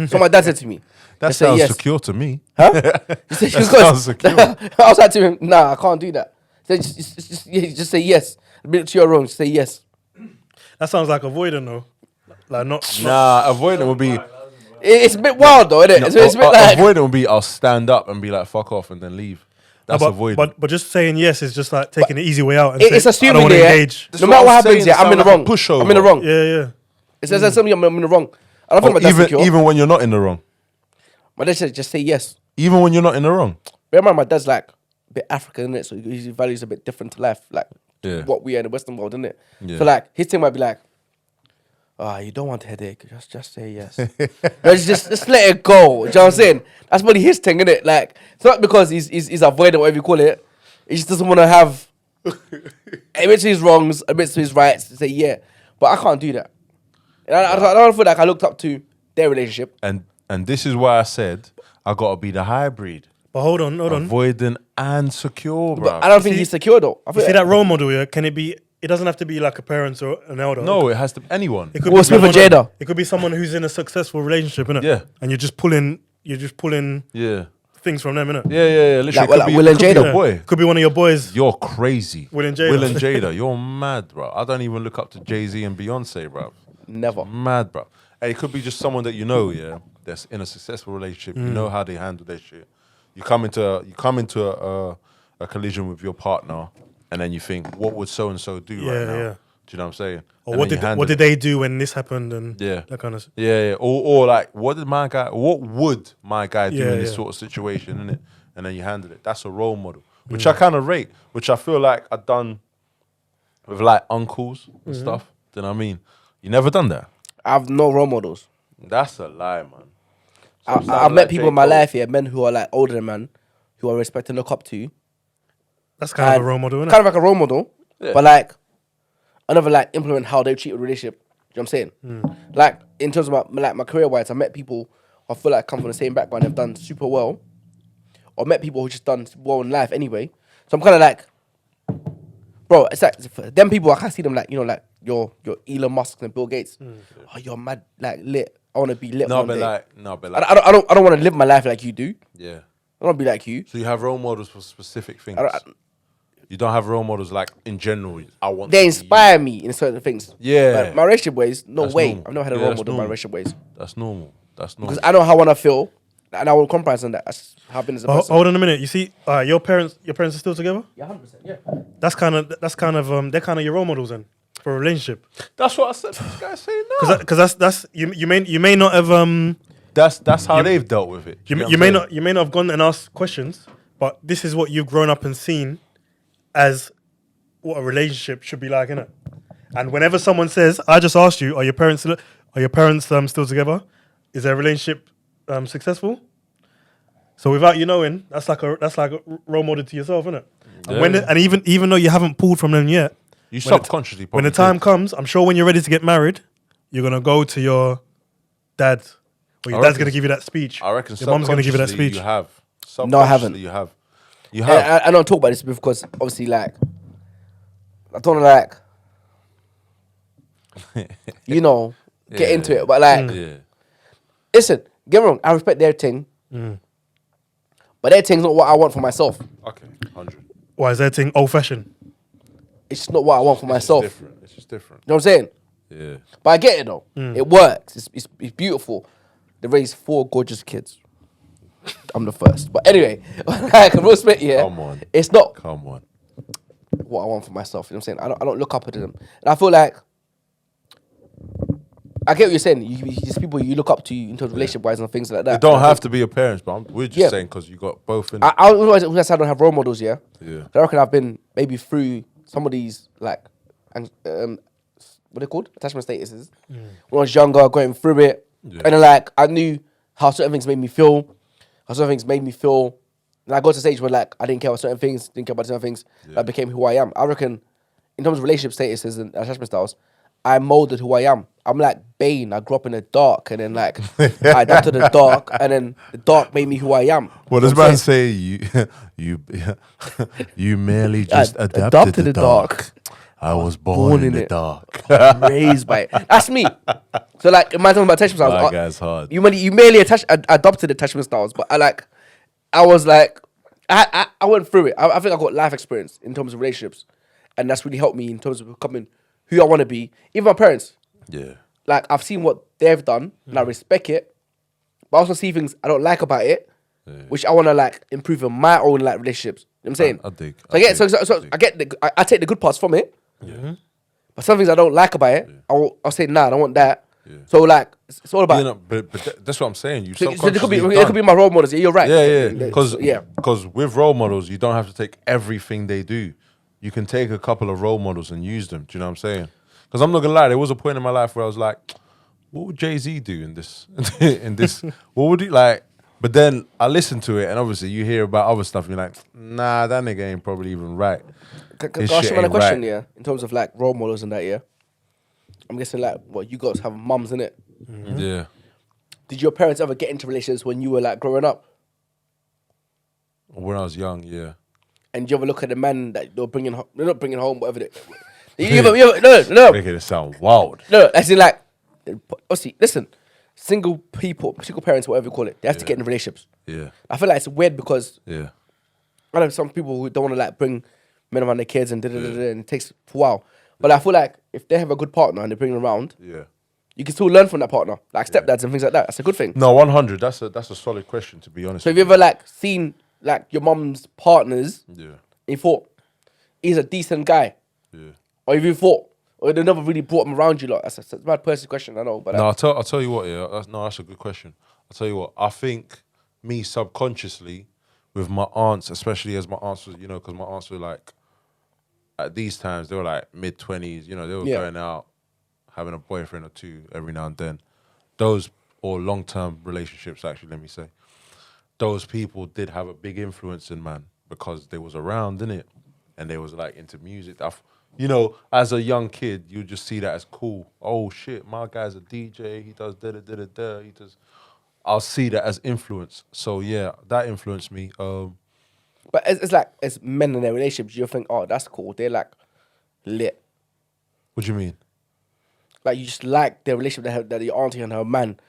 So my dad said to me, that just say sounds yes. secure to me. Huh? He said, That sounds secure. I was like to him, nah, I can't do that. He said, just say yes. Admit to your wrong. Just say yes. That sounds like avoiding though. Like not. Nah, avoiding would be. It's a bit wild though, isn't it? No, It's a bit like avoiding would be I'll stand up and be like fuck off and then leave. That's but, avoiding. but just saying yes is just like taking the easy way out. And it's say, I assuming don't want to yeah, engage. no matter what happens, saying, yeah, I'm in the sound like a wrong. pushover. I'm in the wrong. Yeah. It says something I'm in the wrong. I don't think my dad's secure. even when you're not in the wrong. My dad said just say yes. Even when you're not in the wrong. Bear in mind, my dad's like a bit African, innit? So his values are a bit different to life, like what we are in the Western world, innit? Yeah. So like his thing might be like, you don't want a headache, just say yes. No, just let it go. Do you know what I'm saying? That's probably his thing, innit? Like it's not because he's avoiding whatever you call it. He just doesn't want to have admits to his wrongs, admits to his rights, to say yeah. But I can't do that. And I don't feel like I looked up to their relationship. And this is why I said I gotta be the hybrid. But hold on. Avoiding and secure, bro. But I don't think he's secure though. I You feel see that role model, yeah? Can it be? It doesn't have to be like a parent or an elder. No, it has to be anyone. It could Will be Smith and someone- Jada. It could be someone who's in a successful relationship, innit? Yeah. And you're just pulling Yeah. things from them, innit? Yeah. Literally, Like, well, could be, Will and could be Jada. your boy. Could be one of your boys. You're crazy. Will and Jada. Will and Jada. You're mad, bro. I don't even look up to Jay-Z and Beyonce, bro. never. Mad, bro. And it could be just someone that you know, yeah, that's in a successful relationship. You know how they handle their shit. You come into a collision with your partner, and then you think, what would so and so do right now? Yeah. Do you know what I'm saying? Or And what then you handle did it. they do when this happened and Yeah. that kind of Yeah. Or like, what would my guy do Yeah, in this yeah. sort of situation, innit? And then you handle it. That's a role model, which I kind of rate, which I feel like I've done with like uncles and stuff. Do you know what I mean? You never done that? I have no role models. That's a lie, man. I've met people in my life here, men who are like older than man, who I respect and look up to. That's kind of And a role model, isn't kind of like a role model, Yeah. but like I never like implement how they treat a relationship. You know what I'm saying? Like in terms of my career wise, I met people who I feel like come from the same background, they've done super well, or met people who just done well in life anyway. So I'm kind of like, bro, it's like for them people I can't see them like like your Elon Musk and Bill Gates. Oh, you're mad like lit. I want to be lit. No, one but day. like, I don't want to live my life like you do. yeah. I don't want to be like you. So you have role models for specific things. I You don't have role models like in general. I want. They to be inspire me in certain things. Yeah. But my relationship ways, no That's way. normal. I've never had a Yeah, role that's model in my normal. relationship ways. You. That's normal. That's normal. Because I know how I want to feel. and I will compromise on that. That's how I've been as a person. Hold on a minute. You see, your parents are still together. Yeah, 100%. Yeah. That's kind of they're kind of your role models then for a relationship. That's what I said. This guy's saying no. Because that's you may not have That's how they've dealt with it. you may not have gone and asked questions, but this is what you've grown up and seen as what a relationship should be like, innit? And whenever someone says, "I just asked you, are your parents still together? Is their relationship successful?" So without you knowing, that's like a role model to yourself, isn't it? Yeah. And even though you haven't pulled from them yet, You subconsciously when the probably time comes, I'm sure when you're ready to get married, you're gonna go to your dad, or your I dad's reckon- gonna give you that speech. I reckon your mom's gonna give you that subconsciously speech. You have. No, I haven't. Subconsciously You have. You have. I don't talk about this because obviously, like, I don't want to, like, get into it. But, like, Yeah. listen, get me wrong, I respect their thing. But their thing's not what I want for myself. Okay. 100. Why is that thing old fashioned? It's just not what I want for myself. You Different. It's just different. know what I'm saying? Yeah. But I get it, though. It works. It's beautiful. They raised 4 gorgeous kids. I'm the first. But anyway, like, real respect, yeah. Come on. It's not Come on. what I want for myself. You know what I'm saying? I don't look up to them. And I feel like I get what you're saying. These people you look up to in terms of relationship wise and things like that. It don't have to be your parents, but we're just Yeah. saying because you got both in. I always say I don't have role models, yeah. Yeah. I reckon I've been maybe through some of these like what are they called? Attachment statuses. When I was younger, going through it. Yeah. And then like I knew how certain things made me feel. And I got to a stage where like I didn't care about certain things, didn't care about certain things. That became who I am. I reckon in terms of relationship statuses and attachment styles, I molded who I am. I'm like Bane. I grew up in the dark, and then like I adapted the dark, and then the dark made me who I am. What does man say? You merely just adapted the dark. I was born in the it. dark. Raised by it. That's me. So like, in my talking about attachment styles, That guy's hard. you merely adopted attachment styles, but I went through it. I think I got life experience in terms of relationships, and that's really helped me in terms of becoming who I want to be. Even my parents, Yeah. like I've seen what they've done, and I respect it, but I also see things I don't like about it, which I want to like improve in my own like relationships. You know what I'm saying? I dig. So I get I take the good parts from it. Yeah. But some things I don't like about it, I'll say, nah, I don't want that. So like, it's all about. You know, but that's what I'm saying. You so it subconsciously could be my role models. Yeah, you're right. Yeah. Yeah. Because with role models, you don't have to take everything they do. You can take a couple of role models and use them. Do you know what I'm saying? Because I'm not gonna lie, there was a point in my life where I was like, what would Jay-Z do in this? What would he like? But then I listened to it, and obviously you hear about other stuff, and you're like, nah, that nigga ain't probably even right. Can His I ask shit you another ain't question? right. Yeah, in terms of like role models and that. Yeah, I'm guessing like what you guys have mums in it. Yeah. Did your parents ever get into relationships when you were like growing up? When I was young, yeah. And you ever look at the man that they're not bringing home, whatever no, Making it sound wild. as in like, obviously, listen, single parents, whatever you call it, they have to get in relationships. Yeah. I feel like it's weird because Yeah. I know some people who don't want to like bring men around their kids and and it takes a while. But I feel like if they have a good partner and they bring them around, Yeah. you can still learn from that partner, like stepdads and things like that. That's a good thing. No, 100. That's a solid question, to be honest. So have you ever like seen like your mum's partners Yeah. and you thought he's a decent guy, Yeah. or if you thought, or they never really brought him around you? Like that's a bad personal question, I know, but No, I'll tell you what, yeah. That's a good question. I'll tell you what. I think me subconsciously with my aunts, especially as my aunts was, because my aunts were like, at these times, they were like mid-20s, they were going out, having a boyfriend or two every now and then. Those, or long-term relationships, actually, let me say. Those people did have a big influence in man because they was around, innit? And they was like into music. As a young kid, you just see that as cool. Oh shit, my guy's a DJ. He does da-da-da-da-da. I'll see that as influence. So yeah, that influenced me. But it's like as men in their relationships, you think, oh, that's cool. They're like lit. What do you mean? Like you just like their relationship that your auntie and her man.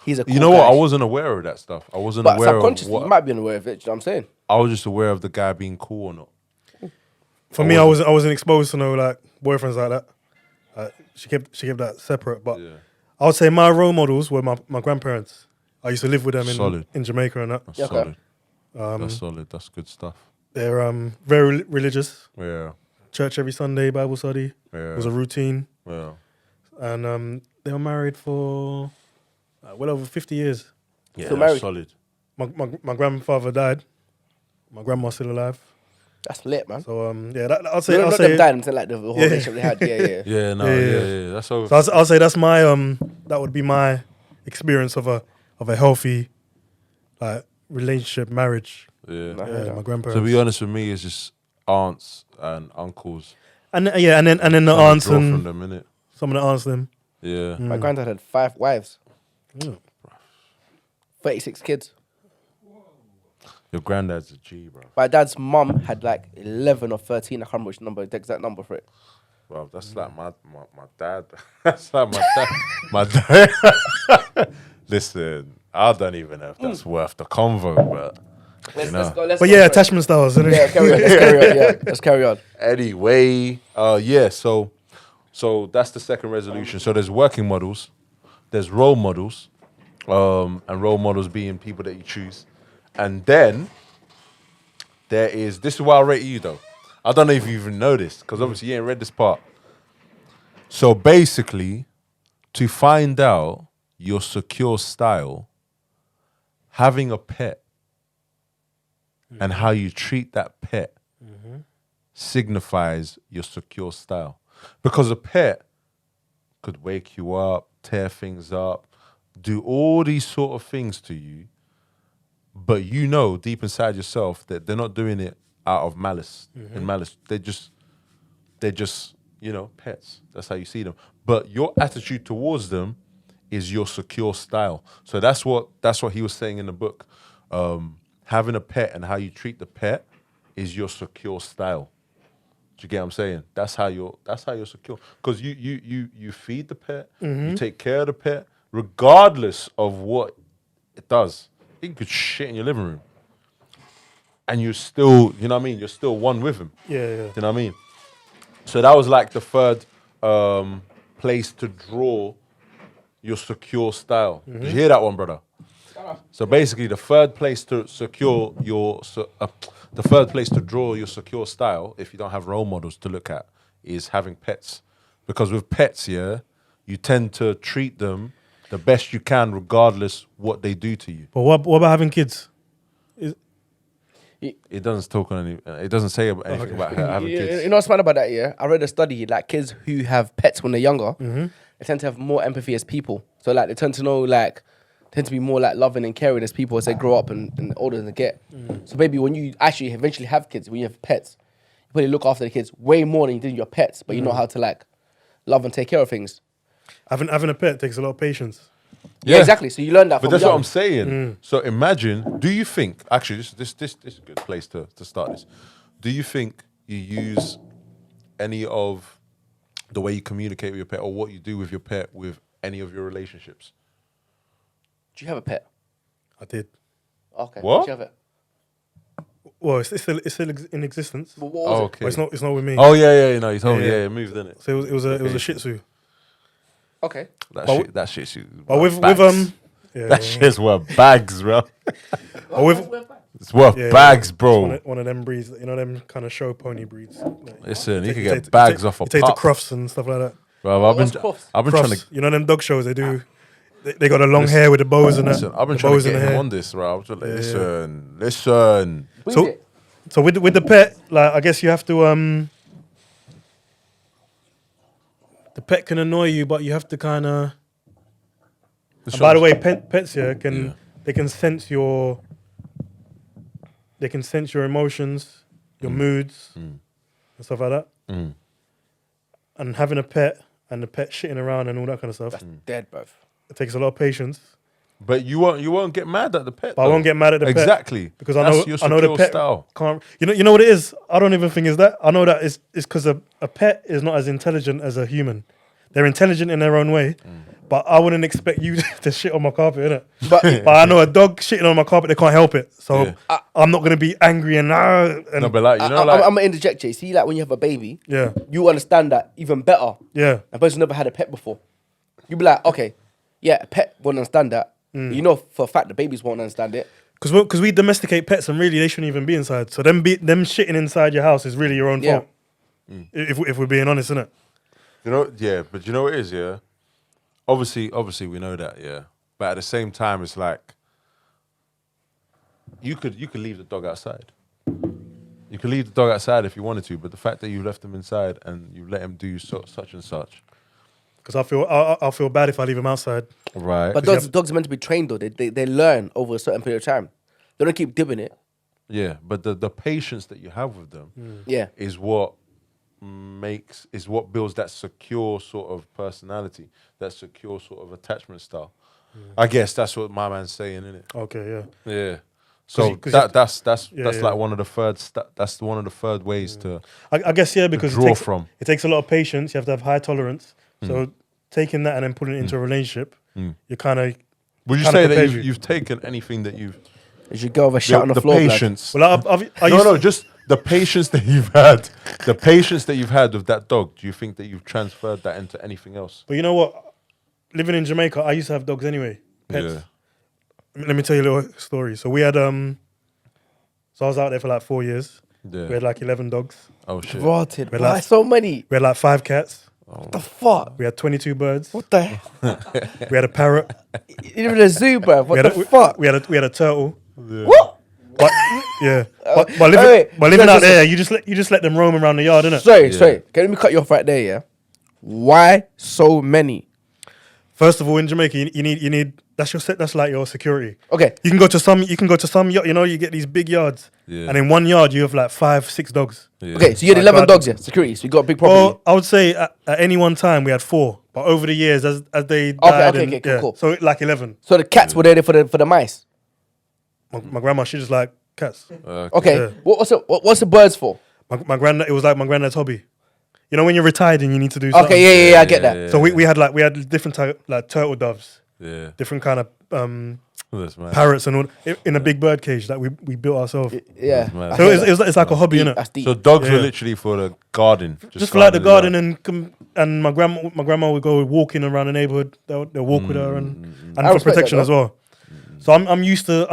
He's a cool You know guy. what? I wasn't aware of that stuff. I wasn't But aware of subconsciously, what. you might be unaware of it. Do you know what I'm saying? I was just aware of the guy being cool or not. For me, I wasn't exposed to no like boyfriends like that. She kept that separate. But Yeah. I would say my role models were my grandparents. I used to live with them Solid. in Jamaica and that. That's Okay. solid. That's solid. That's good stuff. They're very religious. Yeah. Church every Sunday, Bible study. Yeah. It was a routine. Yeah. And they were married for well over 50 years. Yeah. Still That's married? solid. My grandfather died. My grandma's still alive. That's lit, man. So yeah, I'll No, say not them dying, I'm saying like the whole relationship they had. Yeah, yeah. Yeah. No. Yeah. Yeah. That's over. so I'll say that's my that would be my experience of a healthy like relationship, marriage. Yeah. No. Yeah, my grandparents. To be honest with me, it's just aunts and uncles. And yeah, and then the Kinda aunts draw from and them, innit? some of the aunts them. Yeah. My granddad had 5 wives, Yeah. 36 kids. Your granddad's a G, bro. My dad's mum had like 11 or 13. I can't remember which number, the exact number for it. Bro, that's like my dad. That's like my dad. My dad. Listen, I don't even know if that's worth the convo, but Let's know. go. Let's But go yeah, for it. attachment styles. Isn't it? Yeah, carry on. Let's carry on. Yeah, let's carry on. anyway, yeah. So that's the second resolution. So there's working models, there's role models, and role models being people that you choose, and then there is. This is why I rate you though. I don't know if you even know this because obviously you ain't read this part. So basically, to find out your secure style, having a pet and how you treat that pet signifies your secure style. Because a pet could wake you up, tear things up, do all these sort of things to you, but you know deep inside yourself that they're not doing it out of malice. In malice, they're just pets. That's how you see them. But your attitude towards them is your secure style. So that's what he was saying in the book. Having a pet and how you treat the pet is your secure style. Do you get what I'm saying? That's how you're secure. Because you feed the pet, you take care of the pet, regardless of what it does. You could shit in your living room. And you're still, you know what I mean? You're still one with him. Yeah. You know what I mean? So that was like the third place to draw your secure style. Did you hear that one, brother? So basically, the third place to secure your, the third place to draw your secure style, if you don't have role models to look at, is having pets. Because with pets, yeah, you tend to treat them the best you can, regardless what they do to you. But what about having kids? It doesn't talk on any. It doesn't say anything about having kids. You know what's mad about that? Yeah, I read a study like kids who have pets when they're younger, they tend to have more empathy as people. So like they tend to know tend to be more like loving and caring as people as they grow up and older they get. So maybe when you actually eventually have kids, when you have pets, you probably look after the kids way more than you did your pets, but you know how to like love and take care of things. Having a pet takes a lot of patience. Yeah, exactly. So you learn that But from that's young. what I'm saying. So imagine, do you think, actually, this is a good place to start this. Do you think you use any of the way you communicate with your pet or what you do with your pet with any of your relationships? Do you have a pet? I did. Okay. What? Do you have it? Well, it's still in existence. What was it? Okay. But it's not with me. Oh yeah, you know, you told me, Yeah. yeah, it moved, didn't it? So it was a Shih Tzu. Okay. That shit's But with yeah, that shit's worth bags, bro. But with It's worth yeah, bags, it's bro. one of them breeds, you know, them kind of show pony breeds. Like, Listen, you take- can you get take- bags you off a take the pup. Crufts and stuff like that. Bro, What's Crufts? I've been trying Crufts, to. you know, them dog shows they do. They got the long hair with the bows and that. Listen, I've been the trying bows to in get the him hair. on this, bro. I was just like, Yeah. listen. Breed So- it. So with the pet, like I guess you have to the pet can annoy you, but you have to kind of. And by the way, pets here they can sense your emotions, your moods, and stuff like that. And having a pet and the pet shitting around and all that kind of stuff, That's dead, bruv. it takes a lot of patience. But you won't get mad at the pet. But I though. won't get mad at the pet. Exactly. Because That's your I know the secure pet style. can't. You know what it is. I don't even think it's that. I know that it's because a pet is not as intelligent as a human. They're intelligent in their own way, but I wouldn't expect you to shit on my carpet, innit? But I know a dog shitting on my carpet, they can't help it. So Yeah. I'm not gonna be angry and No, but like, you know, I'm like, gonna interject, Jay. See, like when you have a baby, yeah, you understand that even better. yeah, A person who never had a pet before. You be like, okay, yeah, a pet won't understand that. You know for a fact the babies won't understand it. Because we domesticate pets and really they shouldn't even be inside. So them shitting inside your house is really your own Yeah. fault. If we're being honest, innit? You know, yeah, but you know what it is, yeah? Obviously we know that, yeah. But at the same time, it's like you could leave the dog outside. You could leave the dog outside if you wanted to, but the fact that you left him inside and you let him do such and such. Because I'll feel bad if I leave him outside. Right. But dogs are meant to be trained though. They learn over a certain period of time. They don't keep dipping it. Yeah, but the patience that you have with them Yeah. is what builds that secure sort of personality, that secure sort of attachment style. I guess that's what my man's saying, isn't it? Okay, yeah. Yeah. So that's like one of the third ways to I guess, yeah, because draw it takes a lot of patience. You have to have high tolerance. So taking that and then putting it into a relationship, you kind of... Would you say that you've taken anything that you've... You should go over shit on the floor. Patience. Well, just the patience that you've had. The patience that you've had with that dog. Do you think that you've transferred that into anything else? But you know what? Living in Jamaica, I used to have dogs anyway. Pets. Yeah. Let me tell you a little story. So we had so I was out there for like 4 years. Yeah. We had like 11 dogs. Oh shit. Rotted. We're Why like- so many? We had like 5 cats. What the fuck? We had 22 birds. What the hell? We had a parrot. Even a zoo, bro. What we the had fuck? We had a turtle. What? But yeah, but wait. living out there, you just let them roam around the yard, innit? Sorry. Can let me cut you off right there, yeah? Why so many? First of all, in Jamaica, you need that's like your security. Okay. You can go to some you know, you get these big yards, and in one yard you have like 5-6 dogs. Yeah. Okay, so you had Like 11 God. dogs, yeah? Security. So you got a big property. Well, I would say at any one time we had 4, but over the years as they died, okay, cool. so like 11. So the cats were there for the mice. My grandma, she just like cats. Okay. Yeah. What's the birds for? My granddad, it was like my granddad's hobby. You know when you're retired and you need to do something. Okay, yeah, I get that. So we had different type, like turtle doves, Yeah. different kind of That's mad. parrots and all in a big bird cage that we built ourselves. Yeah. mad. I So hear that. it's like a hobby, Deep, innit? that's deep. So dogs were Yeah. literally for the garden. Just for like the garden yard. and my grandma would go walking around the neighborhood. They'll walk with her and I for respect protection that, as well. So I'm used to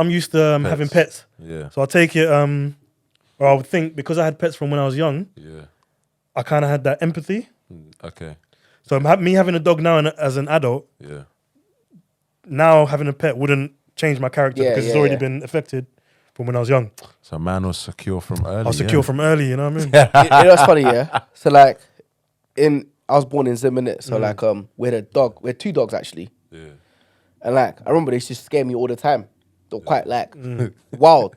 having pets. Yeah. So I take it or I would think because I had pets from when I was young, Yeah. I kind of had that empathy. Okay. So me having a dog now as an adult, Yeah. now having a pet wouldn't change my character Yeah, because it's yeah, already yeah. been affected from when I was young. So man was secure from early. I was secure from early, you know what I mean? You know what's funny, yeah? So like, I was born in Zim, innit? So like, we had 2 dogs actually. Yeah. And like, I remember they used to scare me all the time. They were quite like wild.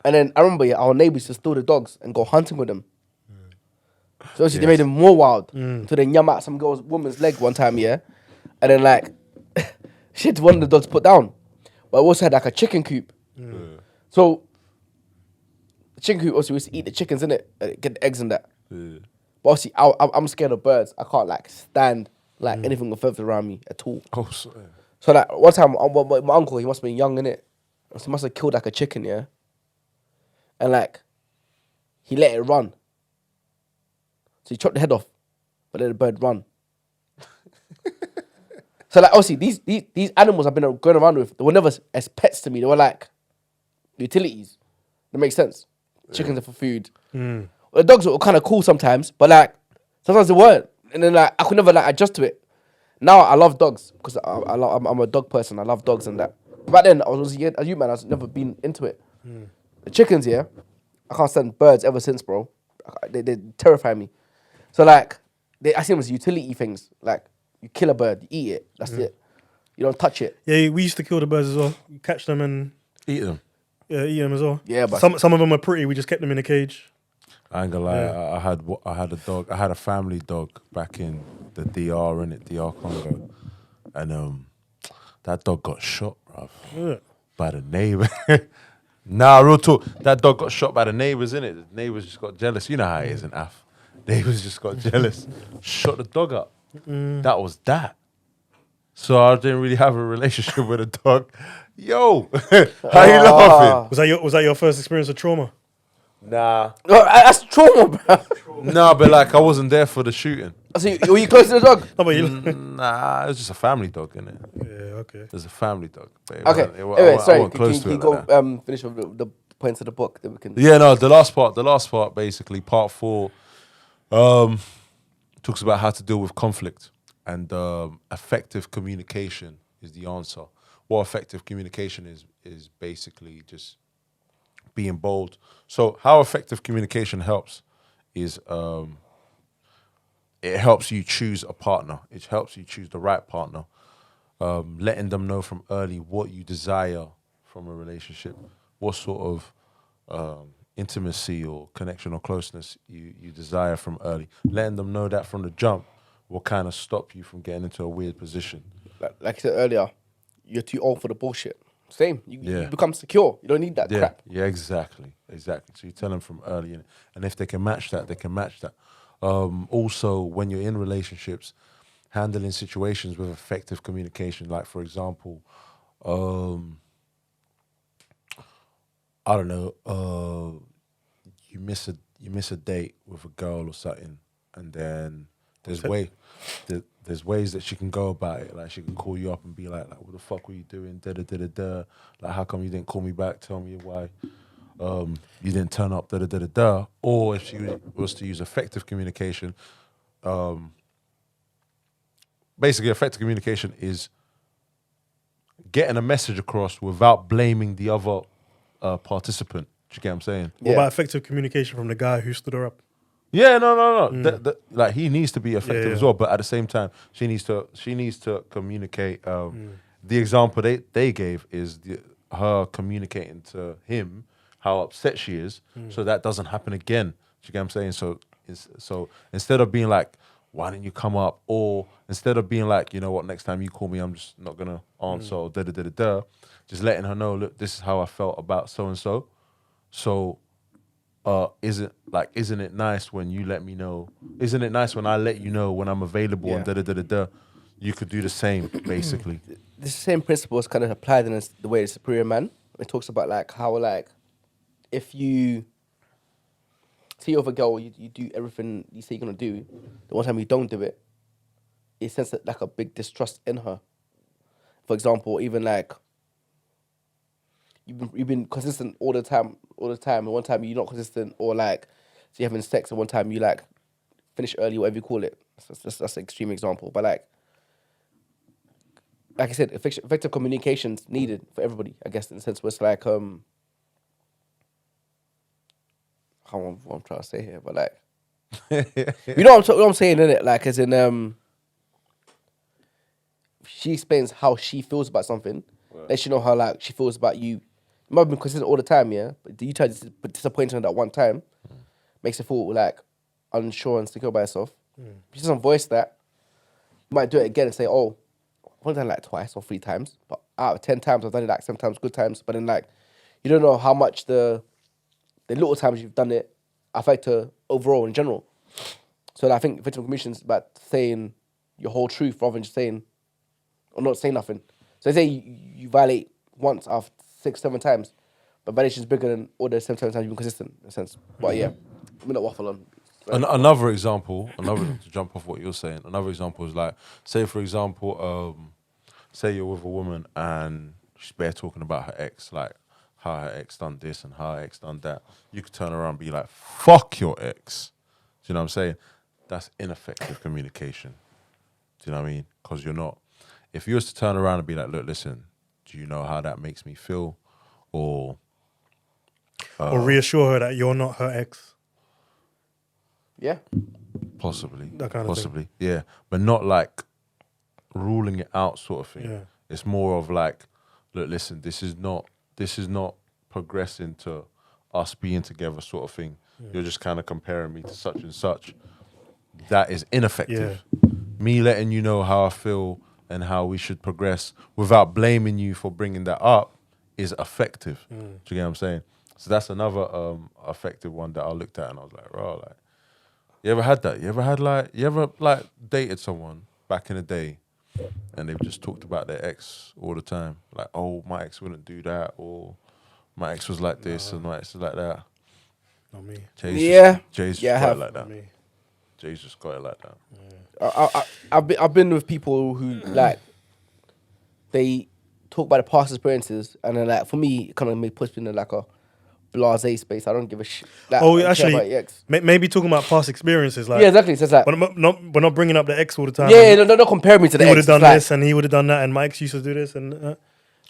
And then I remember our neighbors used to steal the dogs and go hunting with them. So obviously they made them more wild. So they yum out some woman's leg one time, yeah? And then like, shit, one of the dogs put down. But I also had like a chicken coop. So, the chicken coop, also we used to eat the chickens, innit? Get the eggs and that. Yeah. But obviously, I'm scared of birds. I can't like stand like anything with feathers around me at all. Oh, so, So like one time, my uncle, he must have been young, innit? So he must have killed like a chicken, yeah? And like, he let it run. So he chopped the head off, but let the bird run. So like, obviously, these animals I've been going around with, they were never as pets to me. They were like utilities. That makes sense. Chickens are for food. Well, the dogs were kind of cool sometimes, but like, sometimes they weren't. And then like, I could never like adjust to it. Now I love dogs because I'm a dog person. I love dogs and that. Back then, I was a youth man. I was never been into it. The chickens, yeah, I can't stand birds ever since, bro. They terrify me. So like, I see them as utility things. Like, you kill a bird, you eat it. That's it. You don't touch it. Yeah, we used to kill the birds as well. You catch them and eat them. eat them as well. Yeah, but Some of them are pretty. We just kept them in a cage. I ain't gonna lie. I had a dog. I had a family dog back in the DR Congo, and that dog got shot, bruv, Yeah. by the neighbor. Nah, real talk. That dog got shot by the neighbors, innit? The neighbors just got jealous. You know how it is in Af. Neighbors just got jealous. Shot the dog up. That was that. So I didn't really have a relationship with a dog. Yo, how you laughing? Was that your first experience of trauma? Nah. Oh, that's trauma, bro. Nah, but like I wasn't there for the shooting. So were you close to the dog? No, but you. Nah, it was just a family dog, innit? Yeah, okay. It was a family dog. But it Okay. wasn't- it wa- I Anyway, wasn't- I sorry. wasn't close Can to you it go like that. finish with the points of the book that we can? Yeah, no, the last part, basically, part 4, talks about how to deal with conflict, and effective communication is the answer. What effective communication is basically just being bold. So how effective communication helps is it helps you choose a partner. It helps you choose the right partner. Letting them know from early what you desire from a relationship, what sort of intimacy or connection or closeness you desire from early. Letting them know that from the jump will kind of stop you from getting into a weird position. Like I said earlier, you're too old for the bullshit. Same. You Yeah. become secure. You don't need that Yeah, crap. yeah, exactly. So you tell them from early, and if they can match that, they can match that. Also, when you're in relationships, handling situations with effective communication, like for example, I don't know, you miss a date with a girl or something, and then there's ways that she can go about it. Like she can call you up and be like what the fuck were you doing? Da da da da da. Like how come you didn't call me back? Tell me why. You didn't turn up. Da da da da da. Or if she was to use effective communication, basically effective communication is getting a message across without blaming the other participant. Do you get what I'm saying? What about effective communication from the guy who stood her up? Yeah, no. Like he needs to be effective Yeah. as well, but at the same time, she needs to communicate. The example they gave is her communicating to him how upset she is, so that doesn't happen again. Do you get what I'm saying? So instead of being like, why didn't you come up? Or instead of being like, you know what, next time you call me, I'm just not gonna answer. Or da da da da da. Just letting her know, look, this is how I felt about so and so. So, isn't it nice when you let me know? Isn't it nice when I let you know when I'm available and da da da da da? You could do the same, basically. This same principle is kind of applied in the way the superior man. It talks about like how like if you see over a girl, you do everything you say you're gonna do. The one time you don't do it, it sends like a big distrust in her. For example, even like you've been consistent all the time, and one time you're not consistent, or like so you're having sex, and one time you like finish early, whatever you call it. That's an extreme example, but like I said, effective communication's needed for everybody. I guess in the sense where it's like what I'm trying to say here, but like you know what I'm saying, innit? Like as in she explains how she feels about something. Lets you know how like she feels about you. You might have been consistent all the time, yeah, but you try to disappoint her that one time, makes her feel like unsure and insecure by herself. If she doesn't voice that, you might do it again and say, oh, I've only done it like twice or 3 times, but out of 10 times I've done it like 7 times good times. But then like you don't know how much the little times you've done it affect her overall in general. So I think effective communication is about saying your whole truth rather than just saying or not saying nothing. So say you violate once out of 6, 7 times, but violation is bigger than all the 7 times you've been consistent in a sense. But yeah, we're not waffle on. Another example, to jump off what you're saying, another example is like, say for example, say you're with a woman and she's bare talking about her ex, like how her ex done this and how her ex done that. You could turn around and be like, fuck your ex. Do you know what I'm saying? That's ineffective communication. Do you know what I mean? Because you're not. If you was to turn around and be like, look, listen, do you know how that makes me feel? Or reassure her that you're not her ex. Yeah. possibly, That kind of thing. yeah, but not like ruling it out sort of thing. Yeah. It's more of like, look, listen, this is not progressing to us being together sort of thing. You're just kind of comparing me to such and such. That is ineffective. Me letting you know how I feel and how we should progress without blaming you for bringing that up is effective. Do you get what I'm saying? So that's another effective one that I looked at and I was like, bro, like, you ever had that? You ever dated someone back in the day and they've just talked about their ex all the time? Like, oh, my ex wouldn't do that, or my ex was like this and my ex was like that. Not me. Jay's just Yeah, I got have. it like that. Not me. Jay's just got it like that. I've been with people who like they talk about the past experiences, and then like for me, it kind of puts me in like a blasé space. I don't give a shit. Like, I Oh, don't care actually, about your ex. maybe talking about past experiences, like Yeah, exactly. So it's like, but we're not bringing up the ex all the time. yeah, no, don't compare me to the He would ex. have done It's like, this and he would have done that, and my ex used to do this, and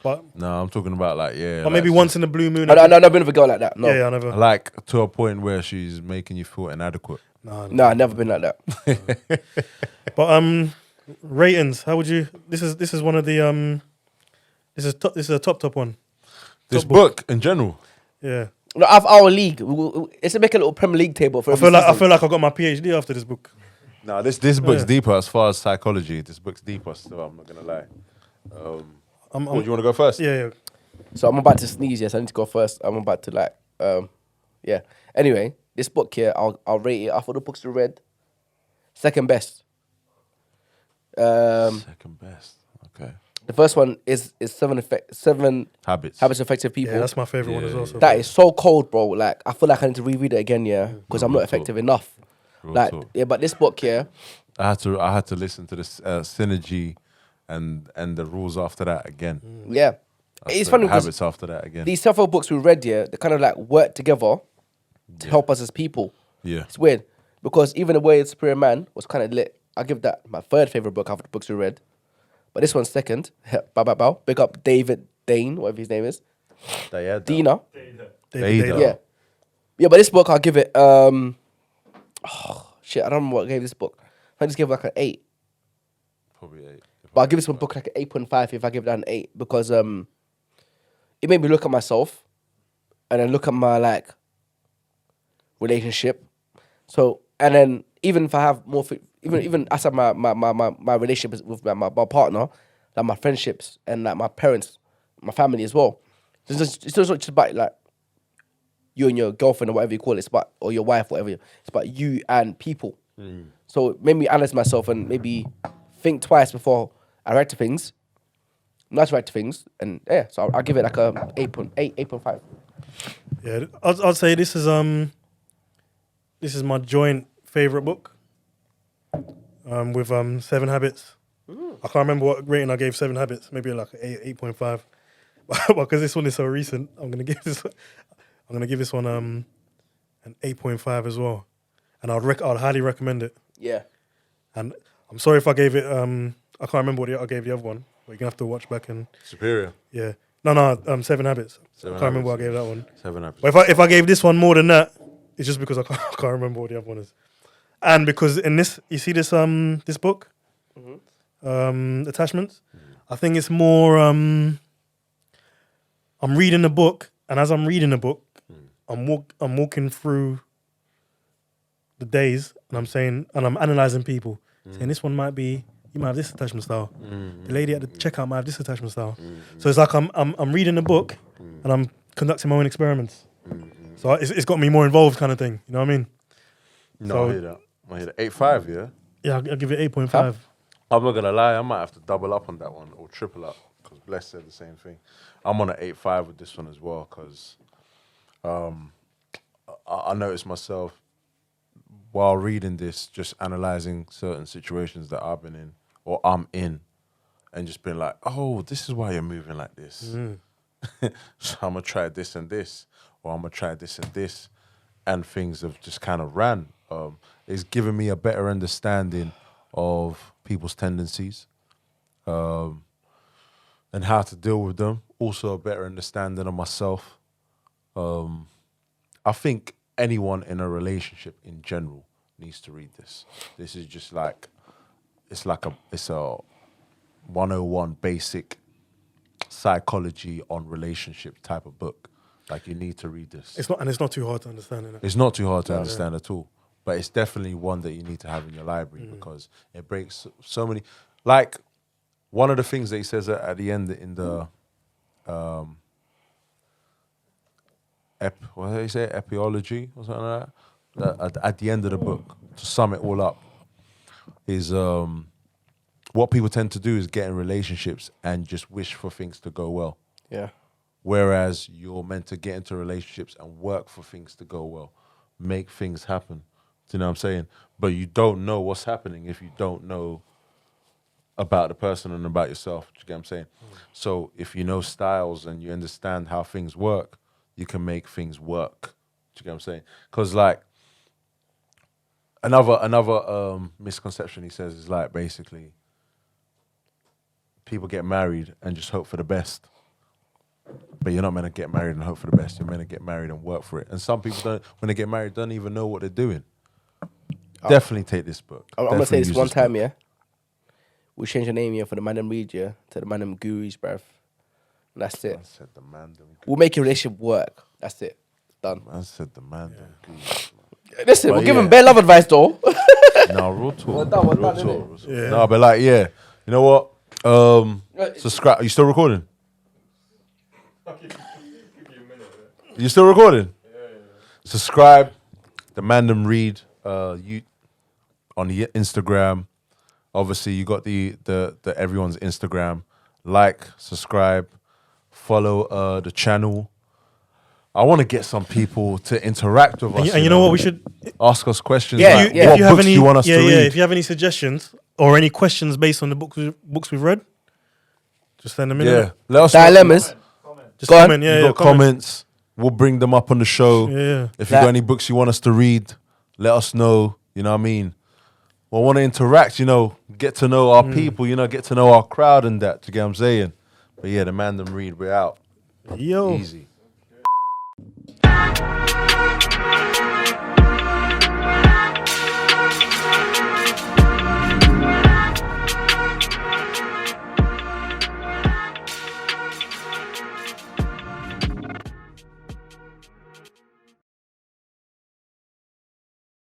but No, I'm talking about like maybe like, once in a blue moon. I've never been with a girl like that. No, Yeah, I never. like to a point where she's making you feel inadequate. no, I've never been like that. But ratings. How would you? This is one of the This is a top one. This Top book in general. Yeah. No, of our league, it's to make a little Premier League table for I every feel season. like I got my PhD after this book. No, this book's Yeah. deeper as far as psychology. This book's deeper still, I'm not gonna lie. I'm, What, do you wanna go first? yeah. So I'm about to sneeze. Yes, I need to go first. I'm about to like, yeah. Anyway, this book here, I'll rate it. I thought the books we read, second best. Second best. Okay. The first one is seven Habits. habits of effective people. Yeah, that's my favorite one as well. Yeah, So That is so cold, bro. Like I feel like I need to reread it again, yeah, because I'm not Real talk. effective enough. Real Like talk. yeah, but this book here, I had to listen to this synergy and the rules after that again. yeah, it's funny because habits after that again. these self-help books we read here, they kind of like work together to help us as people. Yeah. It's weird because even the way Superior Man was kind of lit. I give that my third favorite book after the books we read, but this one's second. Bow bow bow. Big up David Dane, whatever his name is. Dina. Data. Yeah, yeah. But this book I'll give it. Oh shit, I don't remember what I gave this book. I just gave it like an 8. Probably 8. But I'll give this one book like an 8.5 if I give that an 8 because it made me look at myself and then look at my like relationship. So and then even if I have more, even outside my relationship with my partner, like my friendships and like my parents, my family as well. It's not just about like you and your girlfriend or whatever you call it. It's about or your wife, whatever. It's about you and people. So it made me analyze myself and maybe think twice before I write to things. Not to write to things, and yeah. So I'll give it like a 8.8, 8.5. Yeah, I'd say this is my joint favorite book. With 7 Habits. I can't remember what rating I gave 7 Habits. Maybe like 8.5. But because this one is so recent, I'm gonna give this one an 8.5 as well. And I'd highly recommend it. Yeah. And I'm sorry if I gave it I can't remember what I gave the other one. But you're gonna have to watch back and Superior. yeah. No, 7 Habits. Seven I can't remember what I Habits. gave that one. 7 habits. But if I gave this one more than that, it's just because I can't remember what the other one is. And because in this, you see this this book, Attachments. I think it's more. I'm reading the book, and as I'm reading the book, I'm walking through the days, and I'm analyzing people, saying this one might be. You might have this attachment style. The lady at the checkout might have this attachment style. So it's like I'm reading the book, and I'm conducting my own experiments. So it's got me more involved, kind of thing. You know what I mean? No, So- I hear that. I hear that. 8.5, yeah? Yeah, I'll give it 8.5. I'm not gonna lie, I might have to double up on that one or triple up because Bless said the same thing. I'm on an 8.5 with this one as well because I noticed myself while reading this, just analyzing certain situations that I've been in or I'm in, and just being like, oh, this is why you're moving like this. So I'm gonna try this and this, or I'm gonna try this and this, and things have just kind of ran. It's given me a better understanding of people's tendencies, and how to deal with them. Also, a better understanding of myself. I think anyone in a relationship in general needs to read this. This is just like it's a 101 basic psychology on relationship type of book. Like you need to read this. It's not too hard to understand. Innit? It's not too hard to understand at all, but it's definitely one that you need to have in your library because it breaks so many. Like one of the things that he says at the end in the what did he say? Epiology or something like that. At the end of the book, to sum it all up, is what people tend to do is get in relationships and just wish for things to go well. Yeah. Whereas you're meant to get into relationships and work for things to go well. make things happen. Do you know what I'm saying? But you don't know what's happening if you don't know about the person and about yourself. Do you get what I'm saying? So if you know styles and you understand how things work, you can make things work. Do you get what I'm saying? Because like another misconception he says is like basically people get married and just hope for the best. But you're not meant to get married and hope for the best. You're meant to get married and work for it. And some people don't, when they get married, don't even know what they're doing. Definitely take this book. I'm gonna say Definitely this use one time, book. yeah. We change the name here for the Mandem Read, yeah, to the Mandem Gurus, bruv. And that's it. I said the Mandem. We'll make your relationship work. That's it. Done. I said the Mandem. Listen, But we're giving yeah. bare love advice though. No, real talk. Well done, well real done, talk, innit? real talk. Yeah. No, but like, yeah. You know what? Subscribe. Are you still recording? You still recording? Subscribe. The Mandem Read. You on the Instagram. Obviously, you got the everyone's Instagram. Like, subscribe, follow the channel. I want to get some people to interact with us. And you know what we should? ask us questions. Yeah, like, yeah. What If you have books any, do you want us to read? if you have any suggestions or any questions based on the books we've read, just send them in. Yeah, let us know. Dilemmas. Just Go on. comment. Yeah, You yeah, got comments. We'll bring them up on the show. Yeah. If you got any books you want us to read, let us know. You know what I mean? We want to interact, you know, get to know our people, you know, get to know our crowd and that, you get what I'm saying? But yeah, the Mandem Read, we're out. Yo. Easy.